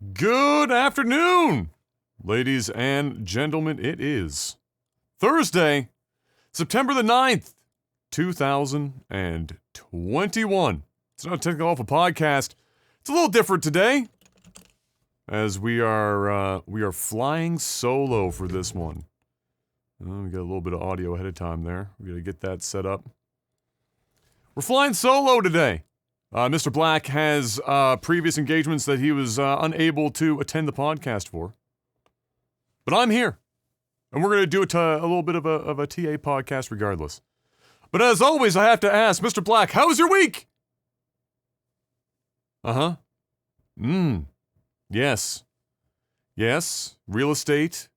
Good afternoon, ladies and gentlemen. It is Thursday, September the 9th, 2021. It's not a Technical Alpha podcast. It's a little different today, as we are flying solo for this one. We got a little bit of audio ahead of time there. We got to get that set up. We're flying solo today. Mr. Black has previous engagements that he was unable to attend the podcast for. But I'm here. And we're going to do a little bit of a TA podcast regardless. But as always, I have to ask, Mr. Black, how was your week? Yes. Yes. Real estate.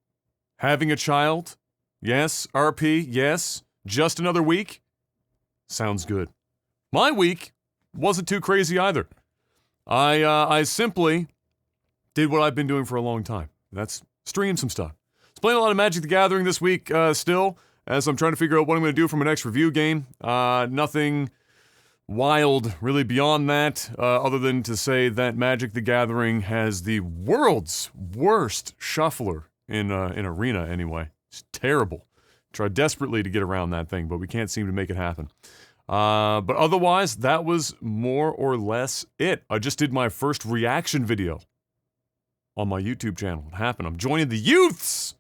Having a child. Yes. RP. Yes. Just another week. Sounds good. My week wasn't too crazy either. I simply did what I've been doing for a long time. That's stream some stuff. I was playing a lot of Magic the Gathering this week still, as I'm trying to figure out what I'm going to do for my next review game. Nothing wild really beyond that, other than to say that Magic the Gathering has the world's worst shuffler in Arena anyway. It's terrible. Try desperately to get around that thing, but we can't seem to make it happen. But otherwise, that was more or less it. I just did my first reaction video on my YouTube channel. What happened? I'm joining the youths!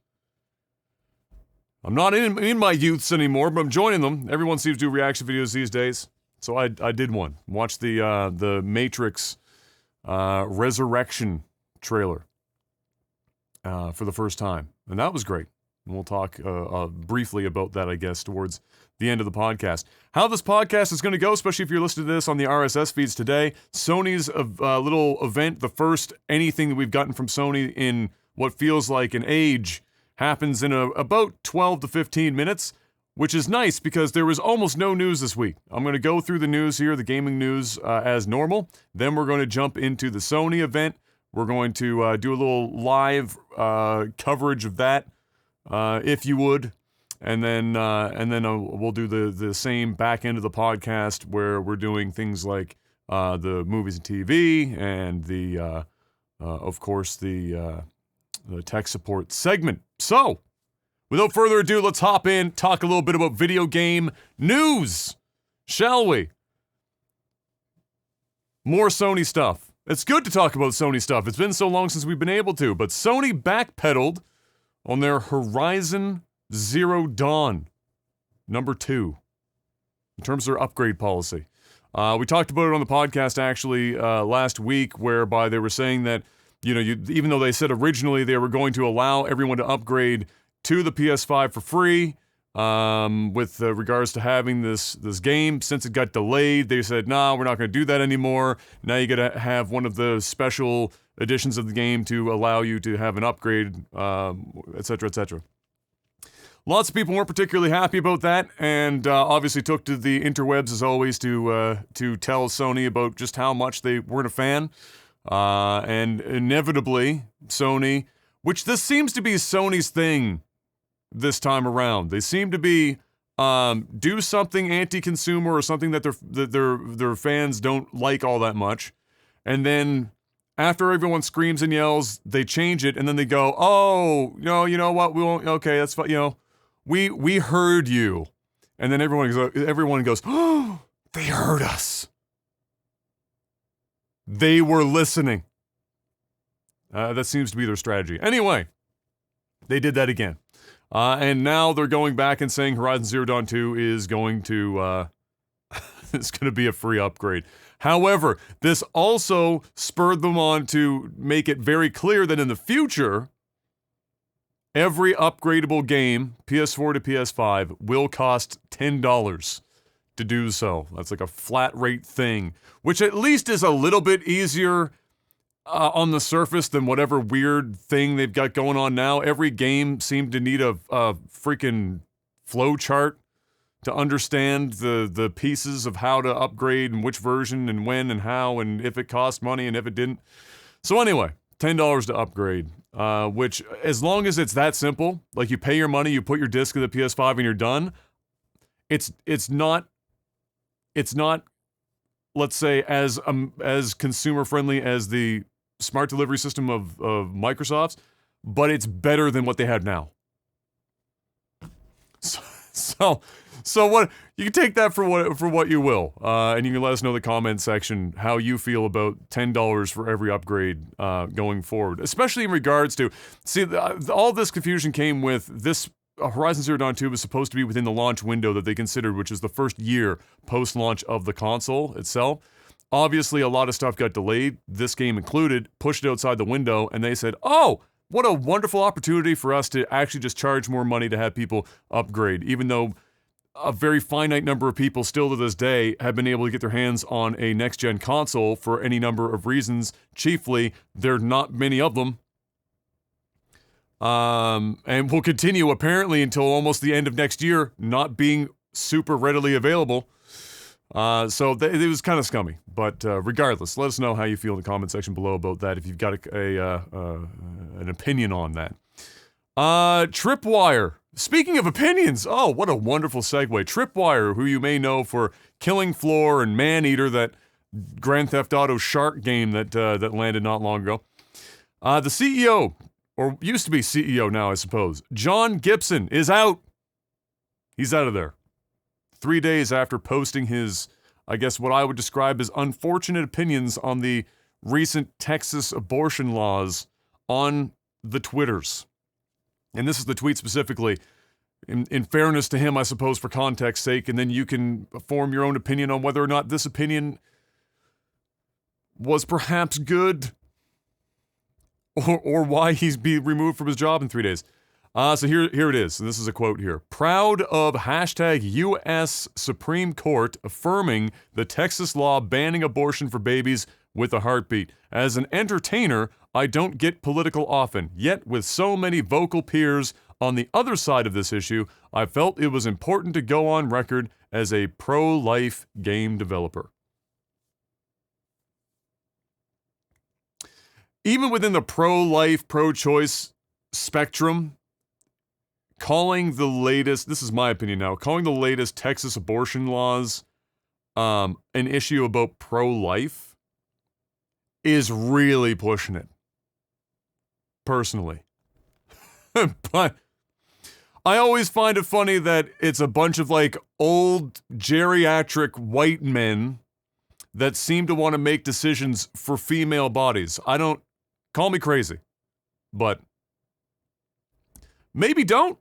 I'm not in my youths anymore, but I'm joining them. Everyone seems to do reaction videos these days. So I did one. Watched the Matrix Resurrection trailer for the first time. And that was great. And we'll talk briefly about that, I guess, towards the end of the podcast. How this podcast is going to go, especially if you're listening to this on the RSS feeds today, Sony's little event, the first anything that we've gotten from Sony in what feels like an age, happens in about 12 to 15 minutes, which is nice because there was almost no news this week. I'm going to go through the news here, the gaming news, as normal. Then we're going to jump into the Sony event. We're going to do a little live coverage of that, if you would. And then we'll do the same back end of the podcast where we're doing things like the movies and TV and of course the tech support segment. So, without further ado, let's hop in, talk a little bit about video game news, shall we? More Sony stuff. It's good to talk about Sony stuff. It's been so long since we've been able to, but Sony backpedaled on their Horizon Zero Dawn number 2 in terms of their upgrade policy. We talked about it on the podcast actually last week, whereby they were saying that, even though they said originally they were going to allow everyone to upgrade to the PS5 for free, with regards to having this game, since it got delayed, they said, nah, we're not going to do that anymore. Now you got to have one of the special editions of the game to allow you to have an upgrade, etc., etc. Lots of people weren't particularly happy about that, and obviously took to the interwebs as always to tell Sony about just how much they weren't a fan. And inevitably, Sony, which this seems to be Sony's thing this time around. They seem to be do something anti-consumer or something that their fans don't like all that much, and then after everyone screams and yells, they change it, and then they go, "Oh, no, you know what? We won't. Okay, that's fine. We heard you," and then everyone goes, "Oh, they heard us. They were listening." That seems to be their strategy. Anyway, they did that again. And now they're going back and saying Horizon Zero Dawn 2 is going to it's going to be a free upgrade. However, this also spurred them on to make it very clear that in the future, every upgradable game, PS4 to PS5, will cost $10 to do so. That's like a flat rate thing, which at least is a little bit easier on the surface than whatever weird thing they've got going on now. Every game seemed to need a freaking flow chart to understand the pieces of how to upgrade and which version and when and how and if it cost money and if it didn't. So anyway, $10 to upgrade, which as long as it's that simple, like you pay your money, you put your disc in the PS5 and you're done, it's not, let's say, as consumer friendly as the smart delivery system of Microsoft's, but it's better than what they had now. So what you can take that for what you will, and you can let us know in the comment section how you feel about $10 for every upgrade going forward, especially in regards to all this confusion came with this. Horizon Zero Dawn 2 was supposed to be within the launch window that they considered, which is the first year post-launch of the console itself. Obviously, a lot of stuff got delayed, this game included, pushed it outside the window, and they said, oh, what a wonderful opportunity for us to actually just charge more money to have people upgrade, even though a very finite number of people still to this day have been able to get their hands on a next-gen console for any number of reasons. Chiefly, there are not many of them. And will continue apparently until almost the end of next year, not being super readily available. So it was kind of scummy. But regardless, let us know how you feel in the comment section below about that if you've got an opinion on that. Tripwire. Speaking of opinions, oh, what a wonderful segue. Tripwire, who you may know for Killing Floor and Maneater, that Grand Theft Auto Shark game that landed not long ago. The CEO, or used to be CEO now, I suppose, John Gibson, is out. He's out of there. 3 days after posting his, I guess what I would describe as unfortunate opinions on the recent Texas abortion laws on the Twitters. And this is the tweet specifically. In fairness to him, I suppose, for context's sake, and then you can form your own opinion on whether or not this opinion was perhaps good, or why he's being removed from his job in 3 days. So here it is. And this is a quote here. Proud of hashtag U.S. Supreme Court affirming the Texas law banning abortion for babies with a heartbeat. As an entertainer, I don't get political often. Yet, with so many vocal peers on the other side of this issue, I felt it was important to go on record as a pro-life game developer. Even within the pro-life, pro-choice spectrum, calling the latest, this is my opinion now, calling the latest Texas abortion laws an issue about pro-life is really pushing it. Personally. But I always find it funny that it's a bunch of like old geriatric white men that seem to want to make decisions for female bodies. Call me crazy, but maybe don't.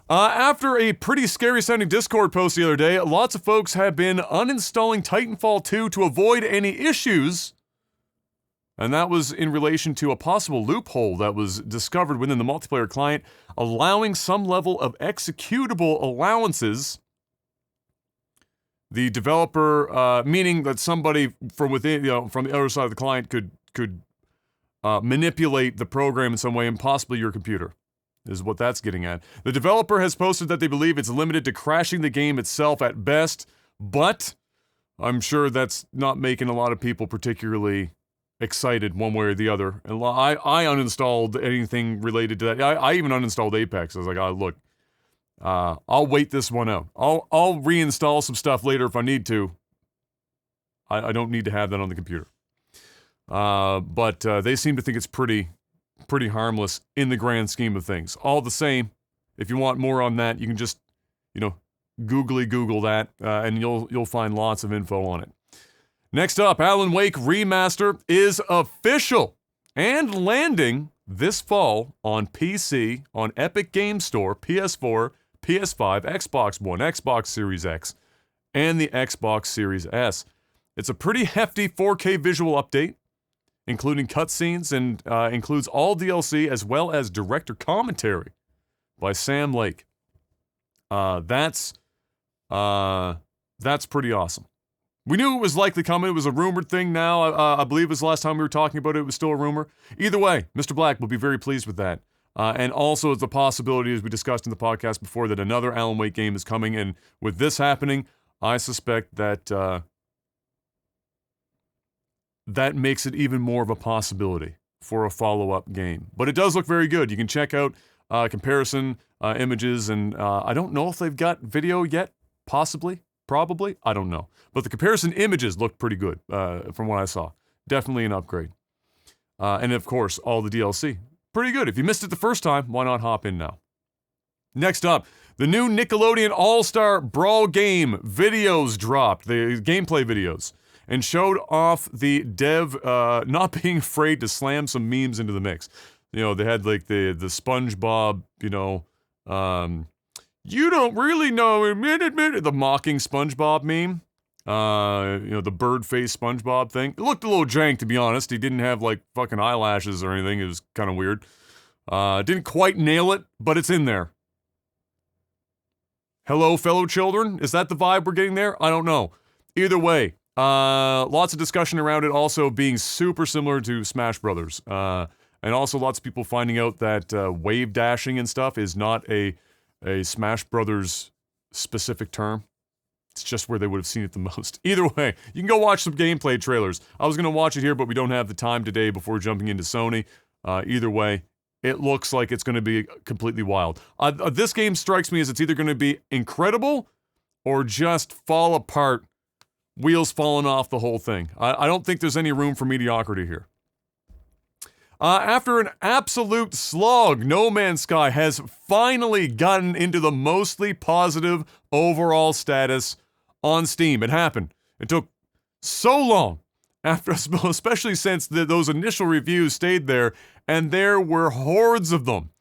After a pretty scary sounding Discord post the other day, lots of folks have been uninstalling Titanfall 2 to avoid any issues. And that was in relation to a possible loophole that was discovered within the multiplayer client, allowing some level of executable allowances. The developer, meaning that somebody from within, from the other side of the client could manipulate the program in some way, and possibly your computer, is what that's getting at. The developer has posted that they believe it's limited to crashing the game itself at best, but I'm sure that's not making a lot of people particularly excited one way or the other. And I uninstalled anything related to that. I even uninstalled Apex. I was like, oh, look, I'll wait this one out. I'll reinstall some stuff later if I need to. I don't need to have that on the computer. But they seem to think it's pretty harmless in the grand scheme of things. All the same, if you want more on that, you can just, Google that, and you'll find lots of info on it. Next up, Alan Wake Remaster is official and landing this fall on PC, on Epic Games Store, PS4, PS5, Xbox One, Xbox Series X, and the Xbox Series S. It's a pretty hefty 4K visual update, including cutscenes, and includes all DLC as well as director commentary by Sam Lake. That's pretty awesome. We knew it was likely coming. It was a rumored thing now. I believe it was the last time we were talking about it. It was still a rumor. Either way, Mr. Black will be very pleased with that. And also, it's a possibility, as we discussed in the podcast before, that another Alan Wake game is coming. And with this happening, I suspect that that makes it even more of a possibility for a follow-up game. But it does look very good. You can check out comparison images, and I don't know if they've got video yet. Possibly. Probably. I don't know. But the comparison images look pretty good from what I saw. Definitely an upgrade. And of course, all the DLC. Pretty good. If you missed it the first time, why not hop in now? Next up, the new Nickelodeon All-Star Brawl game videos dropped, the gameplay videos, and showed off the dev not being afraid to slam some memes into the mix. You know, they had like the SpongeBob, you know, you don't really know, admit, the mocking SpongeBob meme. You know, the bird face SpongeBob thing. It looked a little jank, to be honest. He didn't have like fucking eyelashes or anything. It was kind of weird. Didn't quite nail it, but it's in there. Hello, fellow children? Is that the vibe we're getting there? I don't know. Either way, lots of discussion around it also being super similar to Smash Brothers. And also lots of people finding out that wave dashing and stuff is not a Smash Brothers specific term. It's just where they would have seen it the most. Either way, you can go watch some gameplay trailers. I was going to watch it here, but we don't have the time today before jumping into Sony. Either way, it looks like it's going to be completely wild. This game strikes me as it's either going to be incredible or just fall apart, wheels falling off the whole thing. I don't think there's any room for mediocrity here. After an absolute slog, No Man's Sky has finally gotten into the mostly positive overall status on Steam. It happened. It took so long, after, especially since those initial reviews stayed there, and there were hordes of them.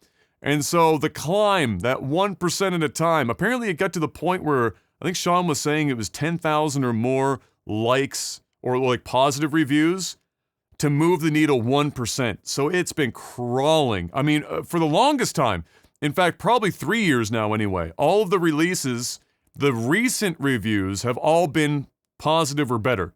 And so the climb, that 1% at a time, apparently it got to the point where, I think Sean was saying it was 10,000 or more likes, or like positive reviews, to move the needle 1%. So it's been crawling. I mean, for the longest time, in fact, probably 3 years now anyway, all of the releases, the recent reviews have all been positive or better.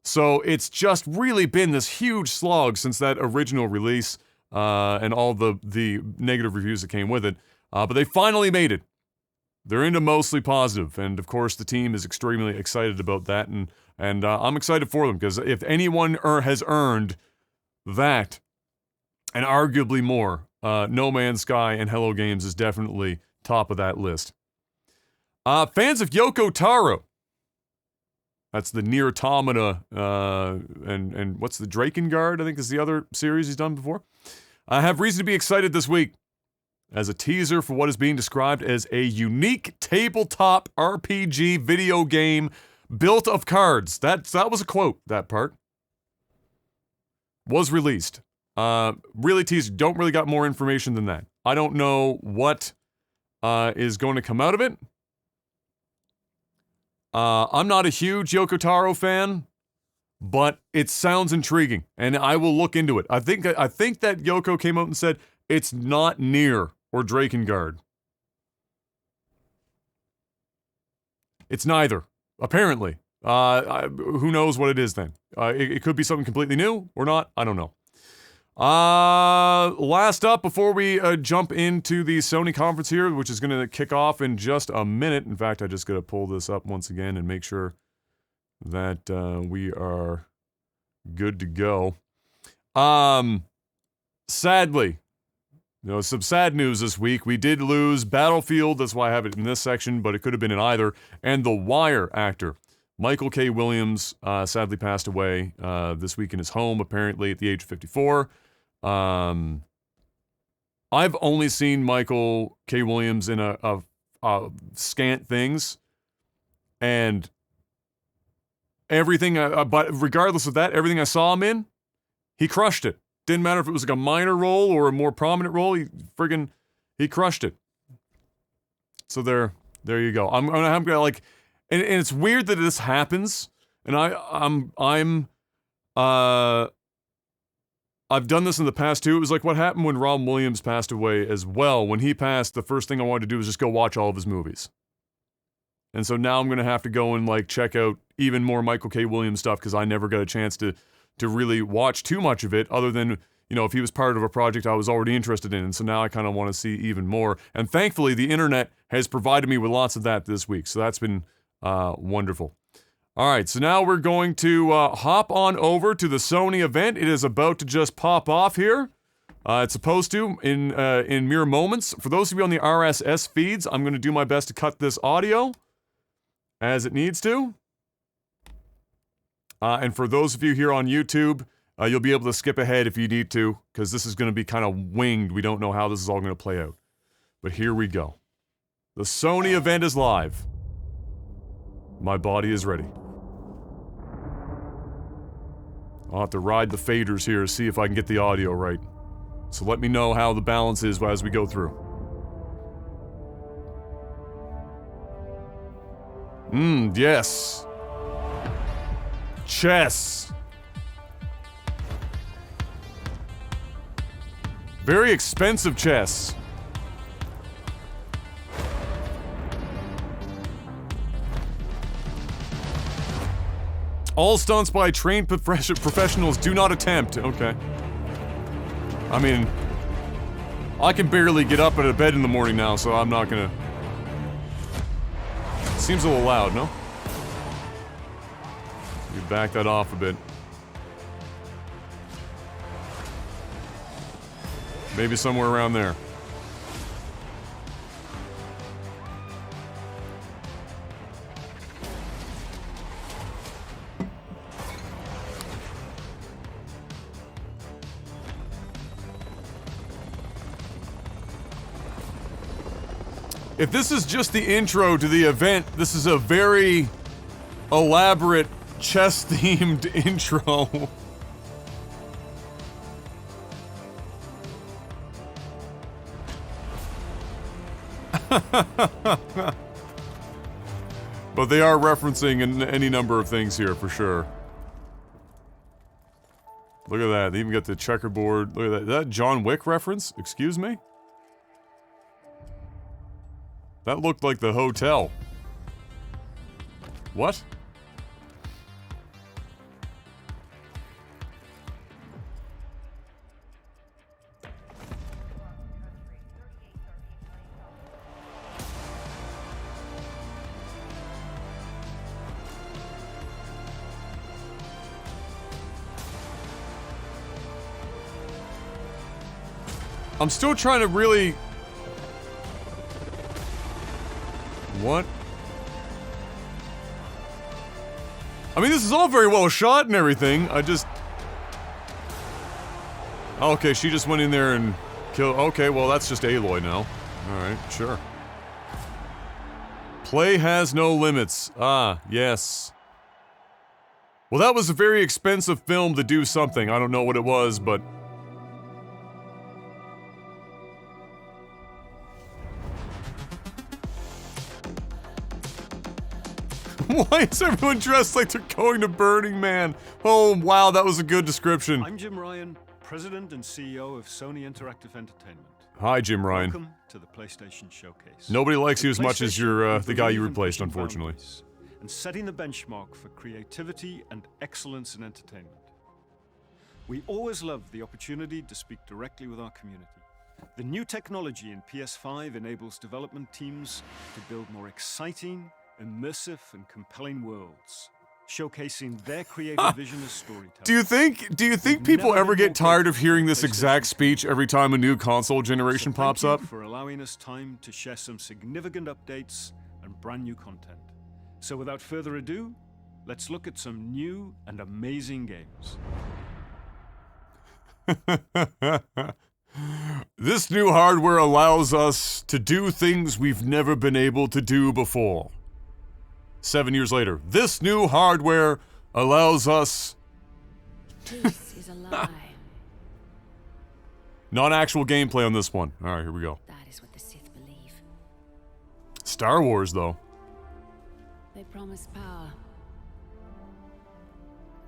So it's just really been this huge slog since that original release, and all the negative reviews that came with it. But they finally made it. They're into mostly positive, and of course the team is extremely excited about that, and I'm excited for them, because if anyone has earned that, and arguably more, No Man's Sky and Hello Games is definitely top of that list. Fans of Yoko Taro, that's the Nier Automata, and what's the Drakengard, I think is the other series he's done before, have reason to be excited this week, as a teaser for what is being described as a unique tabletop RPG video game built of cards. That was a quote, that part. Was released. Really teased. Don't really got more information than that. I don't know what is going to come out of it. I'm not a huge Yoko Taro fan, but it sounds intriguing, and I will look into it. I think that Yoko came out and said it's not Nier or Drakengard. It's neither, apparently. Who knows what it is then? It could be something completely new or not. I don't know. Last up, before we jump into the Sony conference here, which is going to kick off in just a minute. In fact, I just got to pull this up once again and make sure that we are good to go. Sadly, some sad news this week. We did lose Battlefield, that's why I have it in this section, but it could have been in either, and The Wire actor Michael K. Williams sadly passed away this week in his home, apparently at the age of 54. I've only seen Michael K. Williams in a scant things, and everything, but regardless of that, everything I saw him in, he crushed it. Didn't matter if it was like a minor role or a more prominent role, he crushed it. So there you go. I'm gonna like, and it's weird that this happens, and I've done this in the past too. It was like what happened when Robin Williams passed away as well. When he passed, the first thing I wanted to do was just go watch all of his movies. And so now I'm gonna have to go and like check out even more Michael K. Williams stuff, because I never got a chance to really watch too much of it, other than, if he was part of a project I was already interested in. And so now I kind of want to see even more. And thankfully, the internet has provided me with lots of that this week. So that's been wonderful. All right, so now we're going to hop on over to the Sony event. It is about to just pop off here. It's supposed to in mere moments. For those of you on the RSS feeds, I'm going to do my best to cut this audio as it needs to. And for those of you here on YouTube, You'll be able to skip ahead if you need to, because this is going to be kind of winged. We don't know how this is all going to play out. But here we go. The Sony event is live. My body is ready. I'll have to ride the faders here to see if I can get the audio right. So let me know how the balance is as we go through. Yes. Chess. Very expensive chess. All stunts by trained professionals, do not attempt. Okay. I mean, I can barely get up out of bed in the morning now, so I'm not gonna... Seems a little loud, no? You back that off a bit. Maybe somewhere around there. If this is just the intro to the event, this is a very elaborate chess-themed intro. But they are referencing any number of things here, for sure. Look at that, they even got the checkerboard. Look at that. Is that John Wick reference? Excuse me? That looked like the hotel. What? I'm still trying to really... What? I mean, this is all very well shot and everything. I just... Okay, she just went in there and killed... Okay, well, that's just Aloy now. Alright, sure. Play has no limits. Ah, yes. Well, that was a very expensive film to do something. I don't know what it was, but... Why is everyone dressed like they're going to Burning Man? Oh, wow, that was a good description. I'm Jim Ryan, President and CEO of Sony Interactive Entertainment. Hi, Jim Ryan. Welcome to the PlayStation Showcase. Nobody likes you as much as your, the guy you replaced, unfortunately. And setting the benchmark for creativity and excellence in entertainment. We always love the opportunity to speak directly with our community. The new technology in PS5 enables development teams to build more exciting, immersive and compelling worlds, showcasing their creative vision as storytellers. Do you think people ever get tired of hearing this exact speech every time a new console generation pops up? Thank you for allowing us time to share some significant updates and brand new content. So without further ado, let's look at some new and amazing games. This new hardware allows us to do things we've never been able to do before. 7 years later, this new hardware allows us... This is a lie. Not actual gameplay on this one. Alright, here we go. That is what the Sith believe. Star Wars, though. They promise power.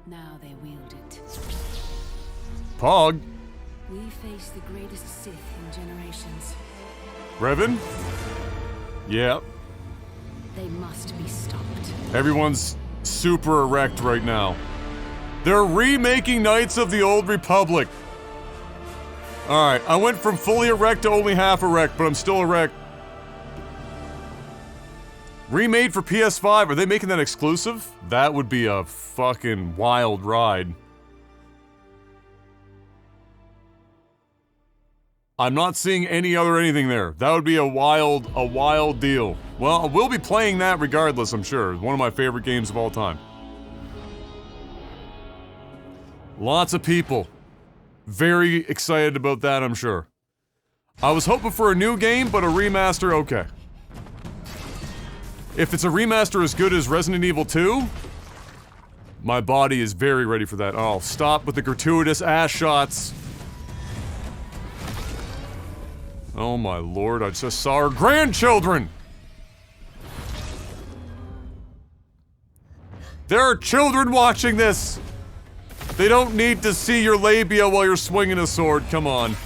Now they wield it. Pog. We face the greatest Sith in generations. Revan? Yeah. They must be stopped. Everyone's super erect right now. They're remaking Knights of the Old Republic. Alright, I went from fully erect to only half erect, but I'm still erect. Remade for PS5, are they making that exclusive? That would be a fucking wild ride. I'm not seeing any other anything there. That would be a wild deal. Well, we'll be playing that regardless, I'm sure. One of my favorite games of all time. Lots of people. Very excited about that, I'm sure. I was hoping for a new game, but a remaster, okay. If it's a remaster as good as Resident Evil 2, my body is very ready for that. Oh, stop with the gratuitous ass shots. Oh my lord, I just saw her grandchildren! There are children watching this! They don't need to see your labia while you're swinging a sword, come on.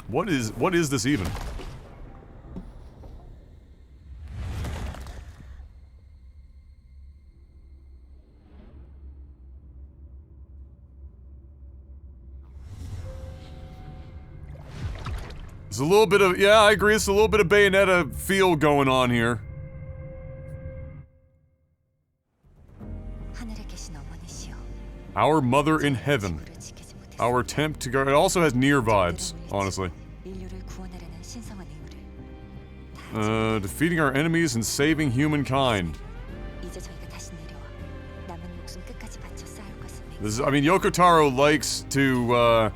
What is this even? There's a little bit of, yeah, I agree, it's a little bit of Bayonetta feel going on here. Our Mother in Heaven. Our attempt to guard. It also has Nier vibes, honestly. Defeating our enemies and saving humankind. This is, I mean, Yoko Taro likes to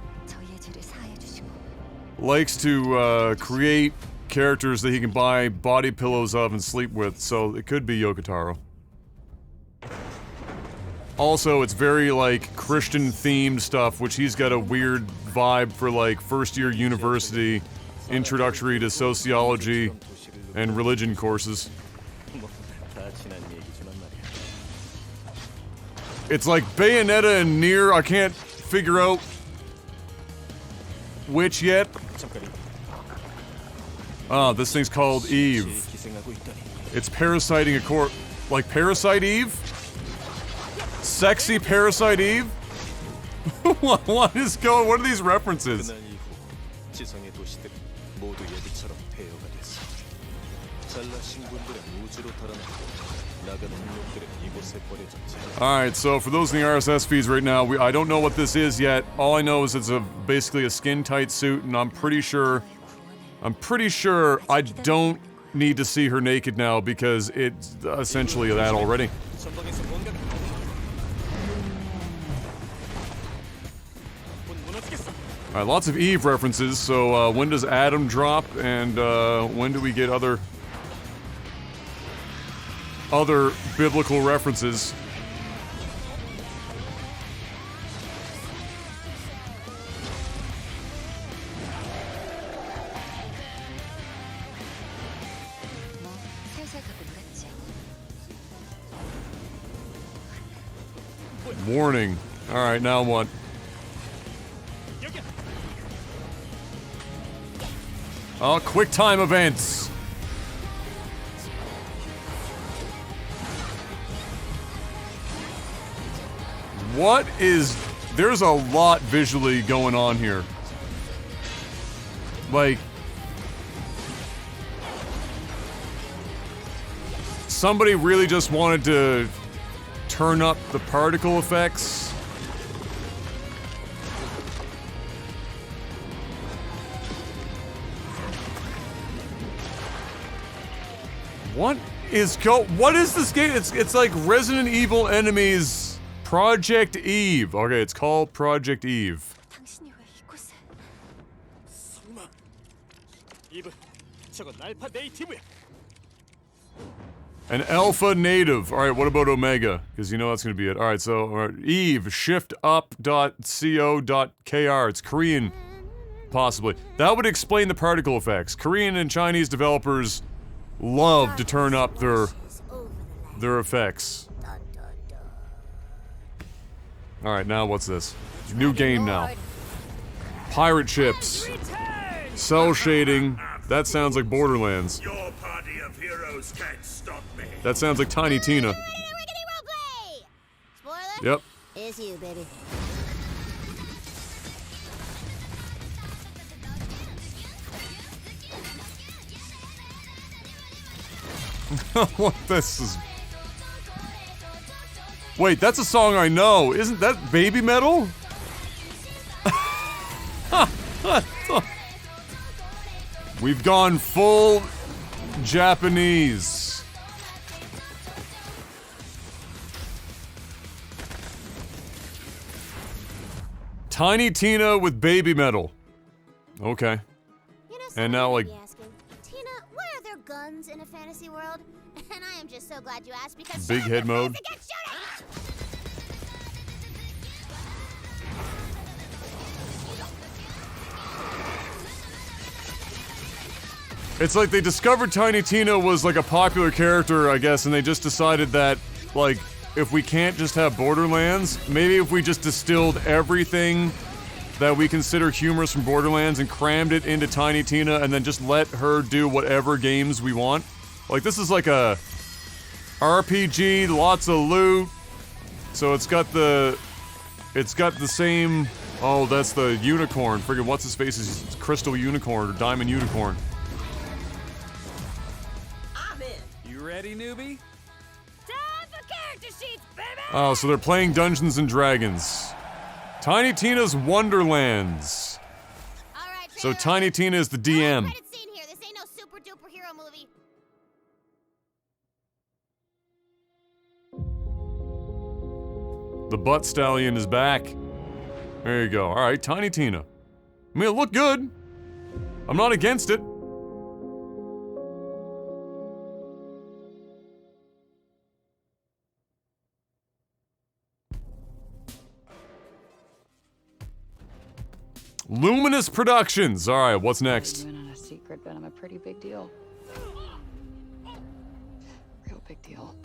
create characters that he can buy body pillows of and sleep with, so it could be Yoko Taro. Also, it's very, like, Christian-themed stuff, which he's got a weird vibe for, like, first-year university, introductory to sociology, and religion courses. It's like Bayonetta and Nier, I can't figure out which yet. Ah, this thing's called Eve. It's parasiting a corpse. Like Parasite Eve? Sexy Parasite Eve? What is going? What are these references? Alright, so for those in the RSS feeds right now, I don't know what this is yet. All I know is it's basically a skin-tight suit, and I'm pretty sure I don't need to see her naked now because it's essentially that already. Alright, lots of Eve references, so when does Adam drop, and when do we get other biblical references? Warning. Alright, now what? Oh, quick time events! What is... There's a lot visually going on here. Like... Somebody really just wanted to turn up the particle effects. What is this game? It's like Resident Evil Enemies Project Eve. Okay, it's called Project Eve. An alpha native. Alright, what about Omega? Because you know that's gonna be it. Alright, so, Eve, shiftup.co.kr. It's Korean, possibly. That would explain the particle effects. Korean and Chinese developers love to turn up their effects. Alright, now what's this? New game now. Pirate ships. Cell shading. That sounds like Borderlands. Your party of heroes can't stop me. That sounds like Tiny Tina. Yep. It's you, baby. What this is... Wait, that's a song I know. Isn't that Baby Metal? We've gone full Japanese. Tiny Tina with baby metal. Okay. You know, And now, like, asking, Tina, why are there guns in a fantasy world? And I am just so glad you asked because big head mode. It's like they discovered Tiny Tina was like a popular character, I guess, and they just decided that, like, if we can't just have Borderlands, maybe if we just distilled everything that we consider humorous from Borderlands and crammed it into Tiny Tina and then just let her do whatever games we want. Like, this is like a RPG, lots of loot. So it's got the same, oh, that's the unicorn. Friggin' what's his face is Crystal Unicorn or Diamond Unicorn. Ready, newbie? Time for character sheets, baby! Oh, so they're playing Dungeons and Dragons. Tiny Tina's Wonderlands. All right, So Tiny Tina is the DM. Credit scene here. This ain't no super duper hero movie. The butt stallion is back. There you go. Alright, Tiny Tina. I mean, it looked good. I'm not against it. Luminous Productions. All right, what's next? We're on a secret, but I'm a pretty big deal. Real big deal.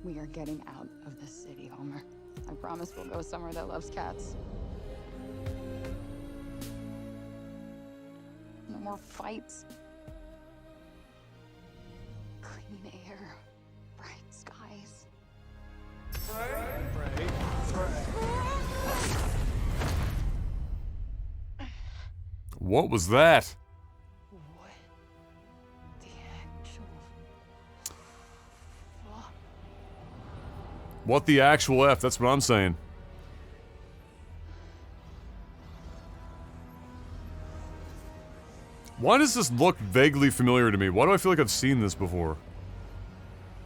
We are getting out of the city, Homer. I promise we'll go somewhere that loves cats. No more fights. Clean air. Bright skies. What was that? What the actual... What the actual F? That's what I'm saying. Why does this look vaguely familiar to me? Why do I feel like I've seen this before?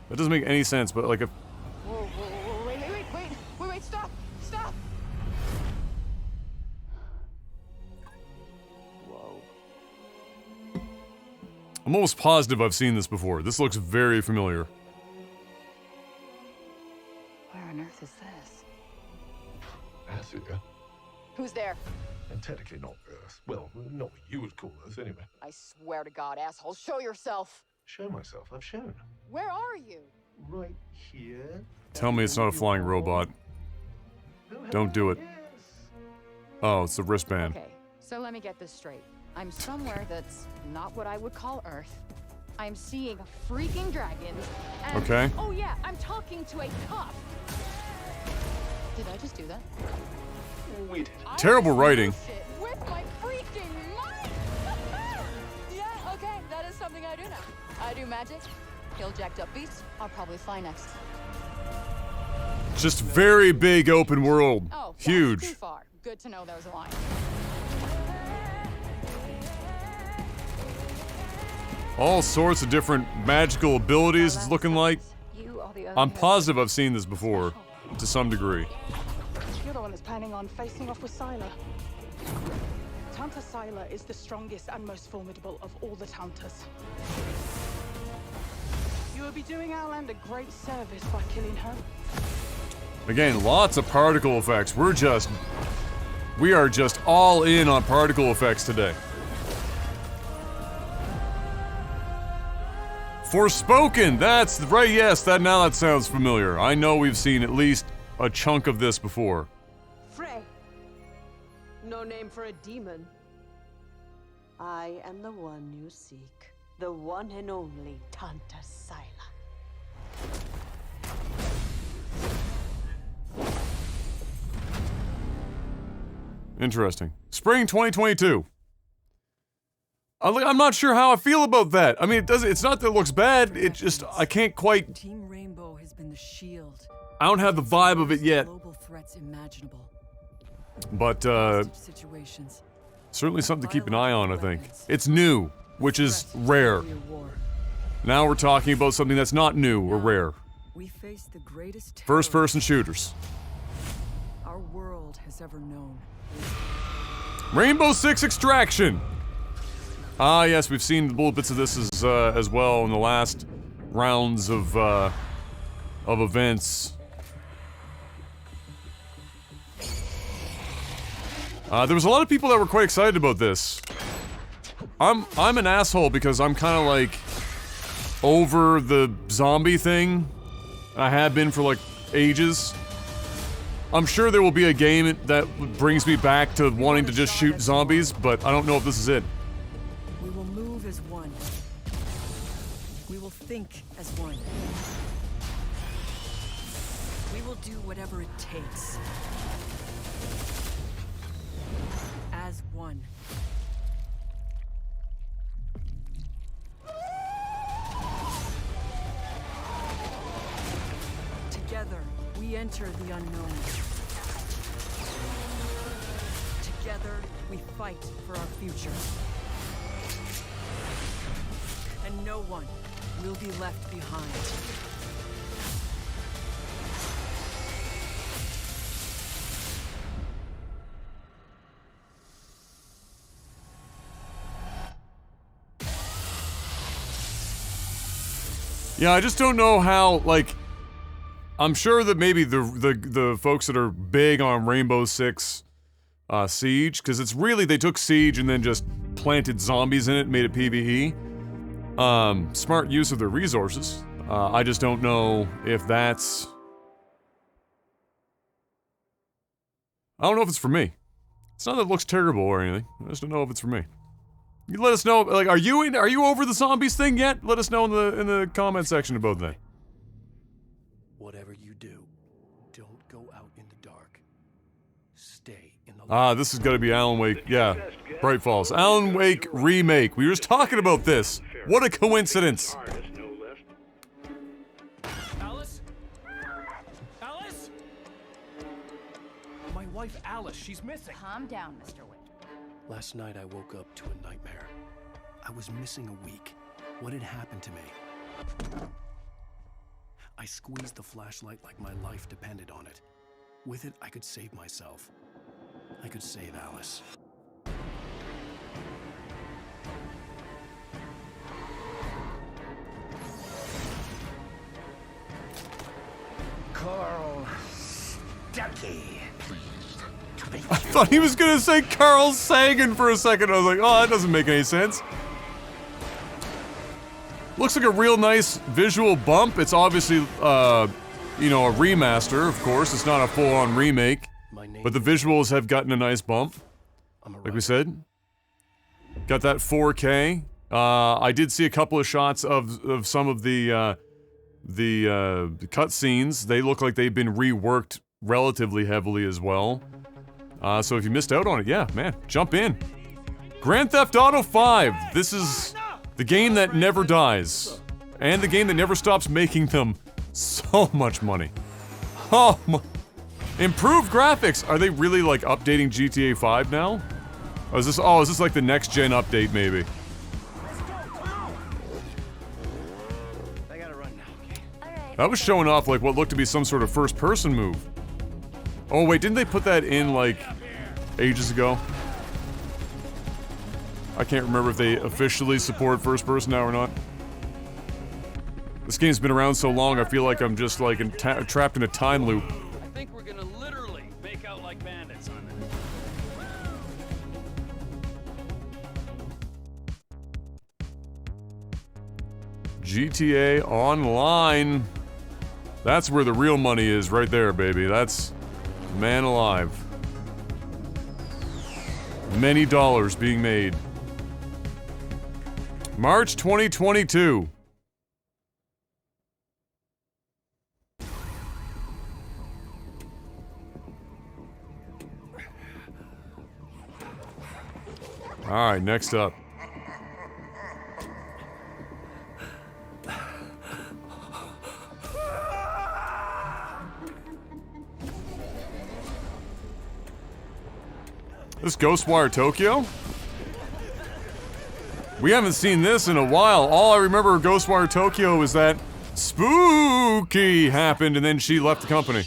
That doesn't make any sense, but like if... Whoa, wait, stop! Whoa. I'm almost positive I've seen this before. This looks very familiar. Where on earth is this? Earth, yeah? Who's there? And technically not Earth. Well, not what you would call Earth, anyway. I swear to God, asshole, show yourself! Show myself. I've shown. Where are you? Right here. Tell me it's not a flying robot. Don't do it. Oh, it's the wristband. Okay, so let me get this straight. I'm somewhere that's not what I would call Earth. I'm seeing freaking dragons, and... Okay. Oh yeah, I'm talking to a cop! Did I just do that? We did. Terrible writing. Shit with my freaking mind! Yeah, okay, that is something I do now. I do magic, kill jacked up beasts, I'll probably fly next. Just very big open world. Oh, that's Huge. too far. Good to know there was a line. All sorts of different magical abilities it's looking like. You are the other I'm hero. positive I've seen this before, to some degree. You're the one that's planning on facing off with Sylar. Tanta Sylar is the strongest and most formidable of all the Tantas. You will be doing our land a great service by killing her. Again, lots of particle effects. We are just all in on particle effects today. Forspoken! That's right, yes, now that sounds familiar. I know we've seen at least a chunk of this before. Frey. No name for a demon. I am the one you seek. The one and only Tanta Sylar. Interesting. Spring 2022. I'm not sure how I feel about that. I mean, it's not that it looks bad, it just, I can't quite... Team Rainbow has been the shield. I don't have the vibe of it yet. Global threats imaginable. But, Situations. certainly something to keep an eye on, I think. It's new, which is rare. Now we're talking about something that's not new or rare. We face the greatest First-person shooters. our world has ever known. Rainbow Six Extraction! Ah, yes, we've seen little bits of this as well in the last rounds of events. There was a lot of people that were quite excited about this. I'm an asshole because I'm kind of like over the zombie thing. I have been for like ages. I'm sure there will be a game that brings me back to wanting to just shoot zombies, but I don't know if this is it. We will move as one. We will think as one. We will do whatever it takes. As one. Together, we enter the unknown. Together, we fight for our future. And no one will be left behind. Yeah, I just don't know how, like, I'm sure that maybe the folks that are big on Rainbow Six Siege, because it's really, they took Siege and then just planted zombies in it and made it PvE. Smart use of their resources. I just don't know if that's... I don't know if it's for me. It's not that it looks terrible or anything. I just don't know if it's for me. You let us know, like, are you over the zombies thing yet? Let us know in the comment section about that. Whatever you do, don't go out in the dark. Stay in the Ah, this is gonna be Alan Wake, yeah. Bright Falls. Alan Wake Remake. We were just talking about this. What a coincidence. Alice? Alice? My wife Alice, she's missing. Calm down, Mr. Wick. Last night I woke up to a nightmare. I was missing a week. What had happened to me? I squeezed the flashlight like my life depended on it. With it, I could save myself. I could save Alice. Carl Stuckey. I thought he was gonna say Carl Sagan for a second. I was like, oh, that doesn't make any sense. Looks like a real nice visual bump. It's obviously, you know, a remaster, of course. It's not a full-on remake. But the visuals have gotten a nice bump. Like we said. Got that 4K. I did see a couple of shots of some of the cutscenes. They look like they've been reworked relatively heavily as well. So if you missed out on it, yeah, man, jump in. Grand Theft Auto 5. This is the game that never dies. And the game that never stops making them so much money. Oh, improved graphics. Are they really, like, updating GTA 5 now? Or is this, oh, is this like the next gen update, maybe? I gotta run now, okay? That was showing off, like, what looked to be some sort of first-person move. Oh, wait, didn't they put that in, like, ages ago? I can't remember if they officially support first-person now or not. This game's been around so long, I feel like I'm just, like, trapped in a time loop. I think we're gonna literally make out like bandits on this. GTA Online. That's where the real money is, right there, baby. That's man alive. Many dollars being made. March 2022. Alright, next up. This Ghostwire Tokyo? We haven't seen this in a while. All I remember of Ghostwire Tokyo is that spooky happened and then she left the company.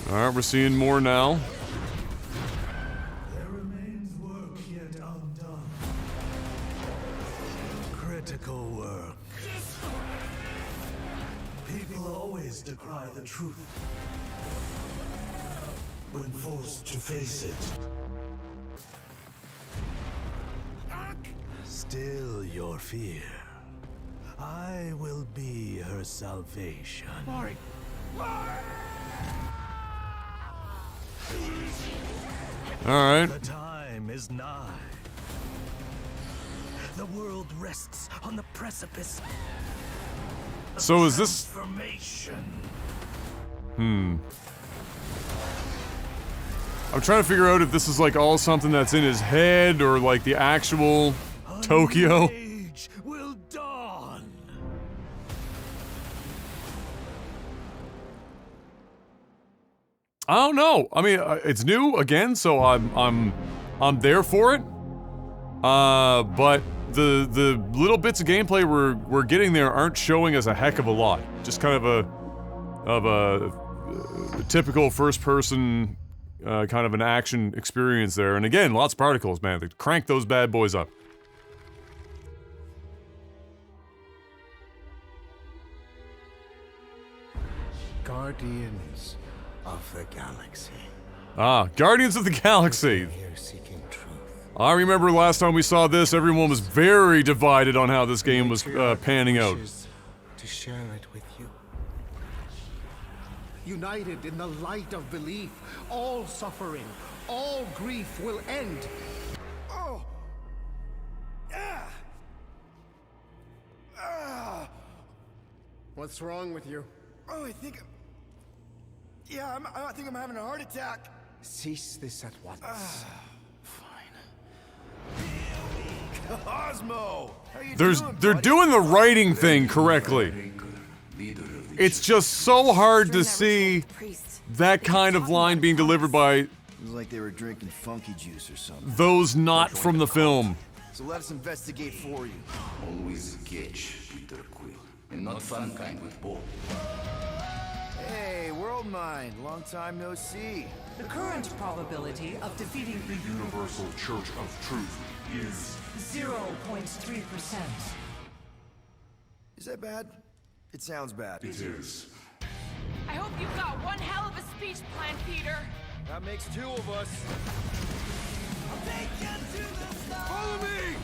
Alright, we're seeing more now. There remains work yet undone. Critical work. People always decry the truth when forced to face it. Still your fear. I will be her salvation. Mari! Alright. The time is nigh. The world rests on the precipice. So is this... I'm trying to figure out if this is like all something that's in his head or like the actual Tokyo. Will dawn. I don't know. I mean, it's new again, so I'm there for it. But the little bits of gameplay we're getting there aren't showing us a heck of a lot. Just kind of a typical first-person kind of an action experience there. And again, lots of particles, man. They crank those bad boys up. Guardians of the Galaxy. Ah, Guardians of the Galaxy. Here seeking truth. I remember last time we saw this, everyone was very divided on how this game was panning out. To share it with you. United in the light of belief, all suffering, all grief will end. Oh. Ah. Ah. What's wrong with you? Oh, I think I'm having a heart attack. Cease this at once. Cosmo! How you They're doing the writing thing correctly. It's just so hard to see that kind of line being delivered by It was like they were drinking funky juice or something. those not from the film. So let us investigate for you. Always catch, Peter Quill, and not fun kind with Bob. Hey, World Mind, long time no see. The current probability of defeating the Universal Church of Truth is 0.3%. Is that bad? It sounds bad. It is. I hope you've got one hell of a speech plan, Peter. That makes two of us. Follow me!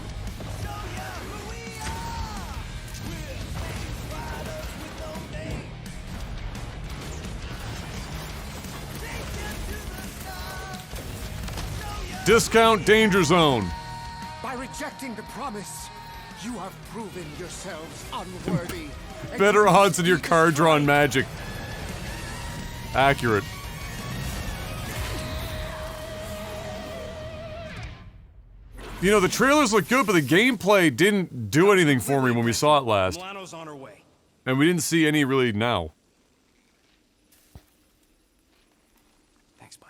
Discount Danger Zone. By rejecting the promise, you have proven yourselves unworthy. Better odds than your card-drawn magic. Accurate. You know, the trailers look good, but the gameplay didn't do anything for me when we saw it last. Milano's on her way. And we didn't see any really now. Thanks, bud.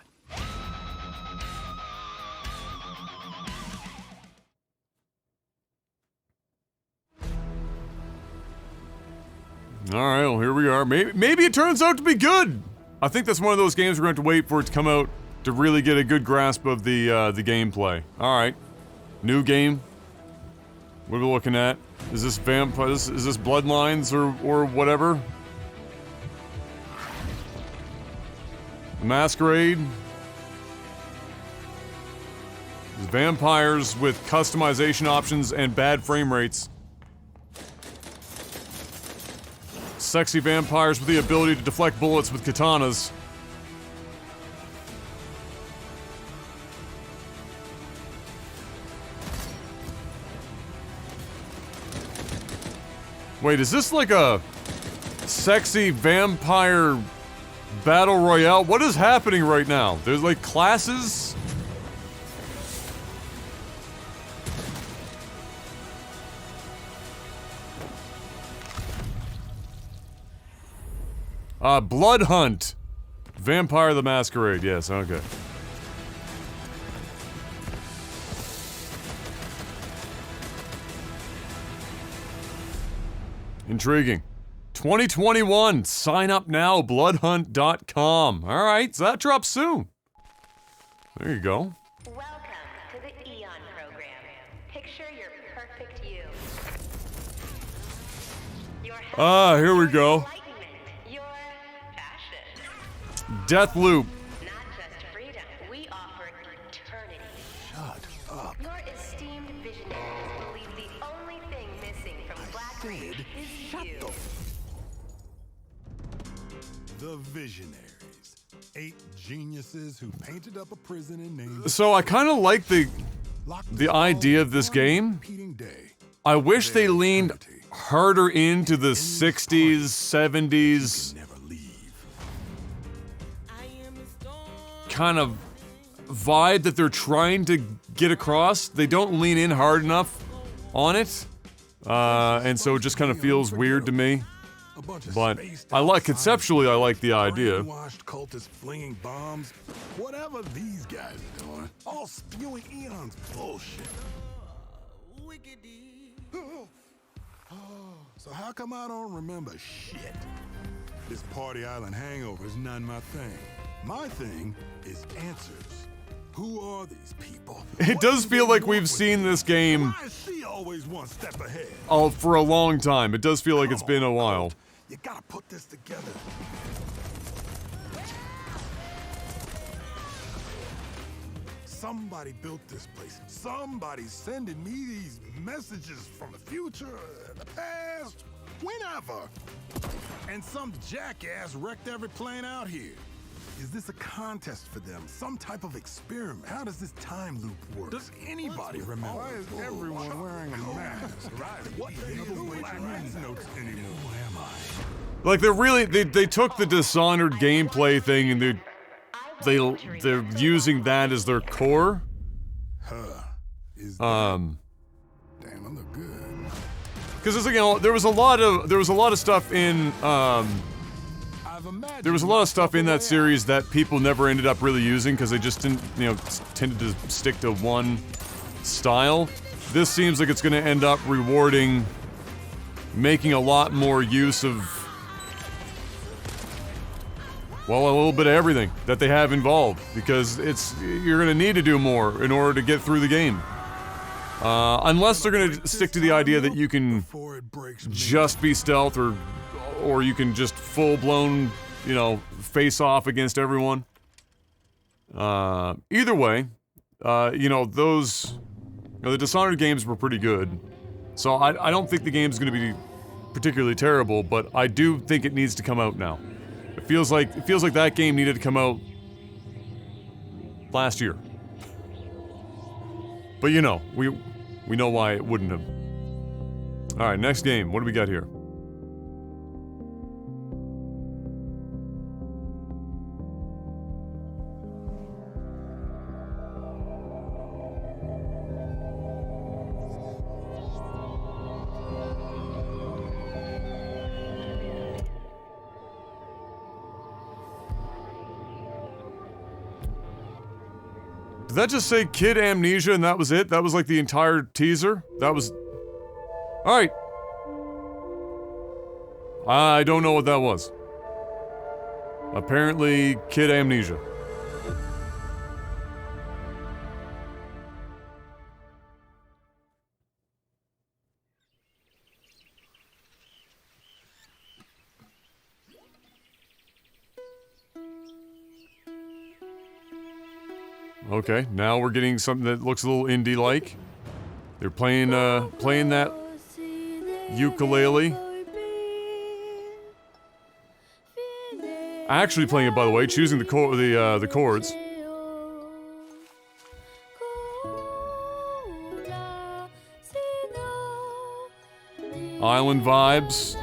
Alright, well, here we are. Maybe it turns out to be good! I think that's one of those games we're going to have to wait for it to come out to really get a good grasp of the gameplay. Alright. New game. What are we looking at? Is this vampire? Is this Bloodlines or whatever? Masquerade. Vampires with customization options and bad frame rates. Sexy vampires with the ability to deflect bullets with katanas. Wait, is this like a sexy vampire battle royale? What is happening right now? There's like classes? Blood Hunt. Vampire the Masquerade, yes, okay. Intriguing. 2021. Sign up now, bloodhunt.com. Alright, so that drops soon. There you go. Welcome to the Eon program. Picture your perfect you. Ah, here we go. Your fashion. Deathloop. Not just freedom, we offer eternity. Shut up. Your esteemed visionaries believe the only thing missing from Black Ridge is you. The Visionaries. 8 geniuses who painted up a prison and named So I kind of like the idea of this game. I wish they leaned harder into the 60s, 70s kind of vibe that they're trying to get across. They don't lean in hard enough on it. And so it just kind of feels weird to me. But conceptually I like the idea. Washed cultists flinging bombs, whatever these guys are doing, all spewing Eon's bullshit. So how come I don't remember shit? This Party Island hangover is not my thing. My thing is answers. Who are these people? It does feel like we've seen this game Why is she always one step ahead? for a long time. It does feel like it's been a while. You gotta put this together. Somebody built this place. Somebody's sending me these messages from the future, the past, whenever. And some jackass wrecked every plane out here. Is this a contest for them? Some type of experiment? How does this time loop work? Does anybody remember? Why is everyone wearing a mask? What is Black notes anymore? Who am I? Like they took the Dishonored gameplay thing and they're using that as their core. Damn, I look good. Because there was a lot of stuff in there was a lot of stuff in that series that people never ended up really using because they just didn't, tended to stick to one style. This seems like it's going to end up rewarding making a lot more use of, well, a little bit of everything that they have involved, because you're going to need to do more in order to get through the game. Unless they're going to stick to the idea that you can just be stealth or you can just full-blown, face off against everyone. Either way, the Dishonored games were pretty good. So I don't think the game's going to be particularly terrible, but I do think it needs to come out now. It feels like that game needed to come out last year. But we know why it wouldn't have. All right, next game. What do we got here? Did that just say Kid Amnesia and that was it? That was like the entire teaser? That was... Alright. I don't know what that was. Apparently, Kid Amnesia. Okay, now we're getting something that looks a little indie-like. They're playing that ukulele. Actually playing it, by the way, choosing the chords. Island vibes.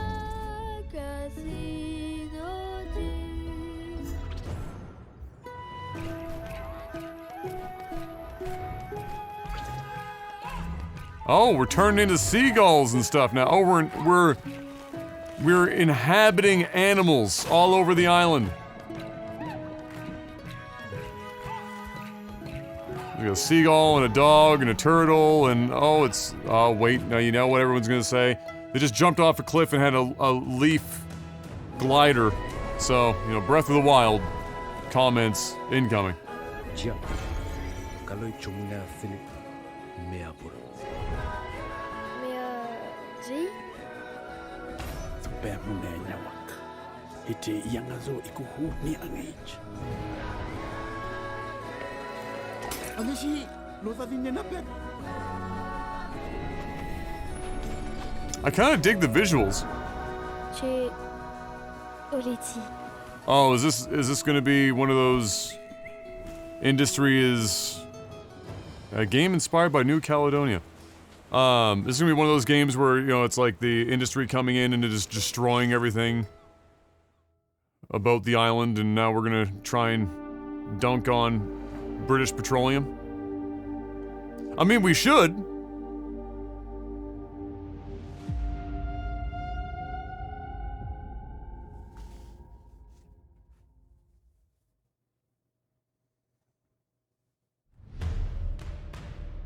Oh, we're turning into seagulls and stuff now. Oh, we're inhabiting animals all over the island. We got a seagull and a dog and a turtle and oh wait, now you know what everyone's gonna say. They just jumped off a cliff and had a leaf glider. So, you know, Breath of the Wild comments incoming. I kind of dig the visuals. Oh, is this going to be one of those industry is a game inspired by New Caledonia? This is going to be one of those games where, you know, it's like the industry coming in and just destroying everything about the island, and now we're going to try and dunk on British Petroleum. I mean, we should.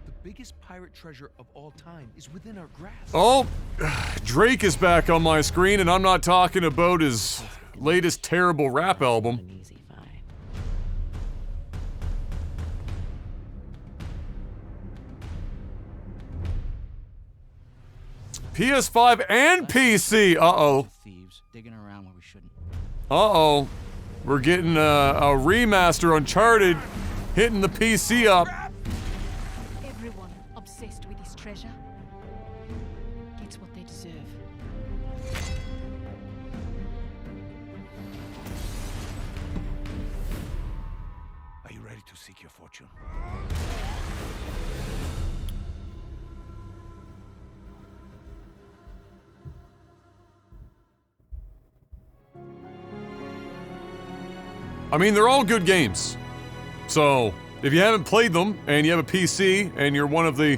The biggest pirate treasure of all time is within our grasp. Oh, Drake is back on my screen, and I'm not talking about his latest terrible rap album. PS5 and PC. Uh-oh. Thieves digging around where we shouldn't. Uh-oh. We're getting a remaster Uncharted hitting the PC up. Everyone obsessed with this treasure gets what they deserve. Are you ready to seek your fortune? I mean, they're all good games. So, if you haven't played them, and you have a PC, and you're one of the,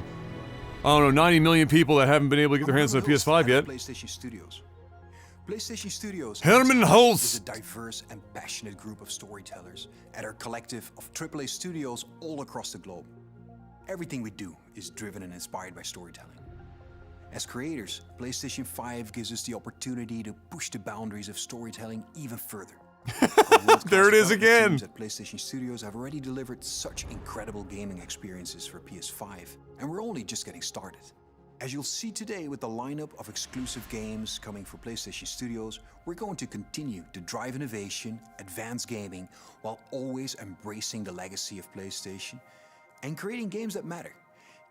I don't know, 90 million people that haven't been able to get their hands on a PS5 yet. PlayStation Studios. PlayStation Studios Herman Holtz is a diverse and passionate group of storytellers at our collective of AAA studios all across the globe. Everything we do is driven and inspired by storytelling. As creators, PlayStation 5 gives us the opportunity to push the boundaries of storytelling even further. There it is again. Teams at PlayStation Studios have already delivered such incredible gaming experiences for PS5, and we're only just getting started. As you'll see today with the lineup of exclusive games coming for PlayStation Studios, we're going to continue to drive innovation, advance gaming, while always embracing the legacy of PlayStation and creating games that matter.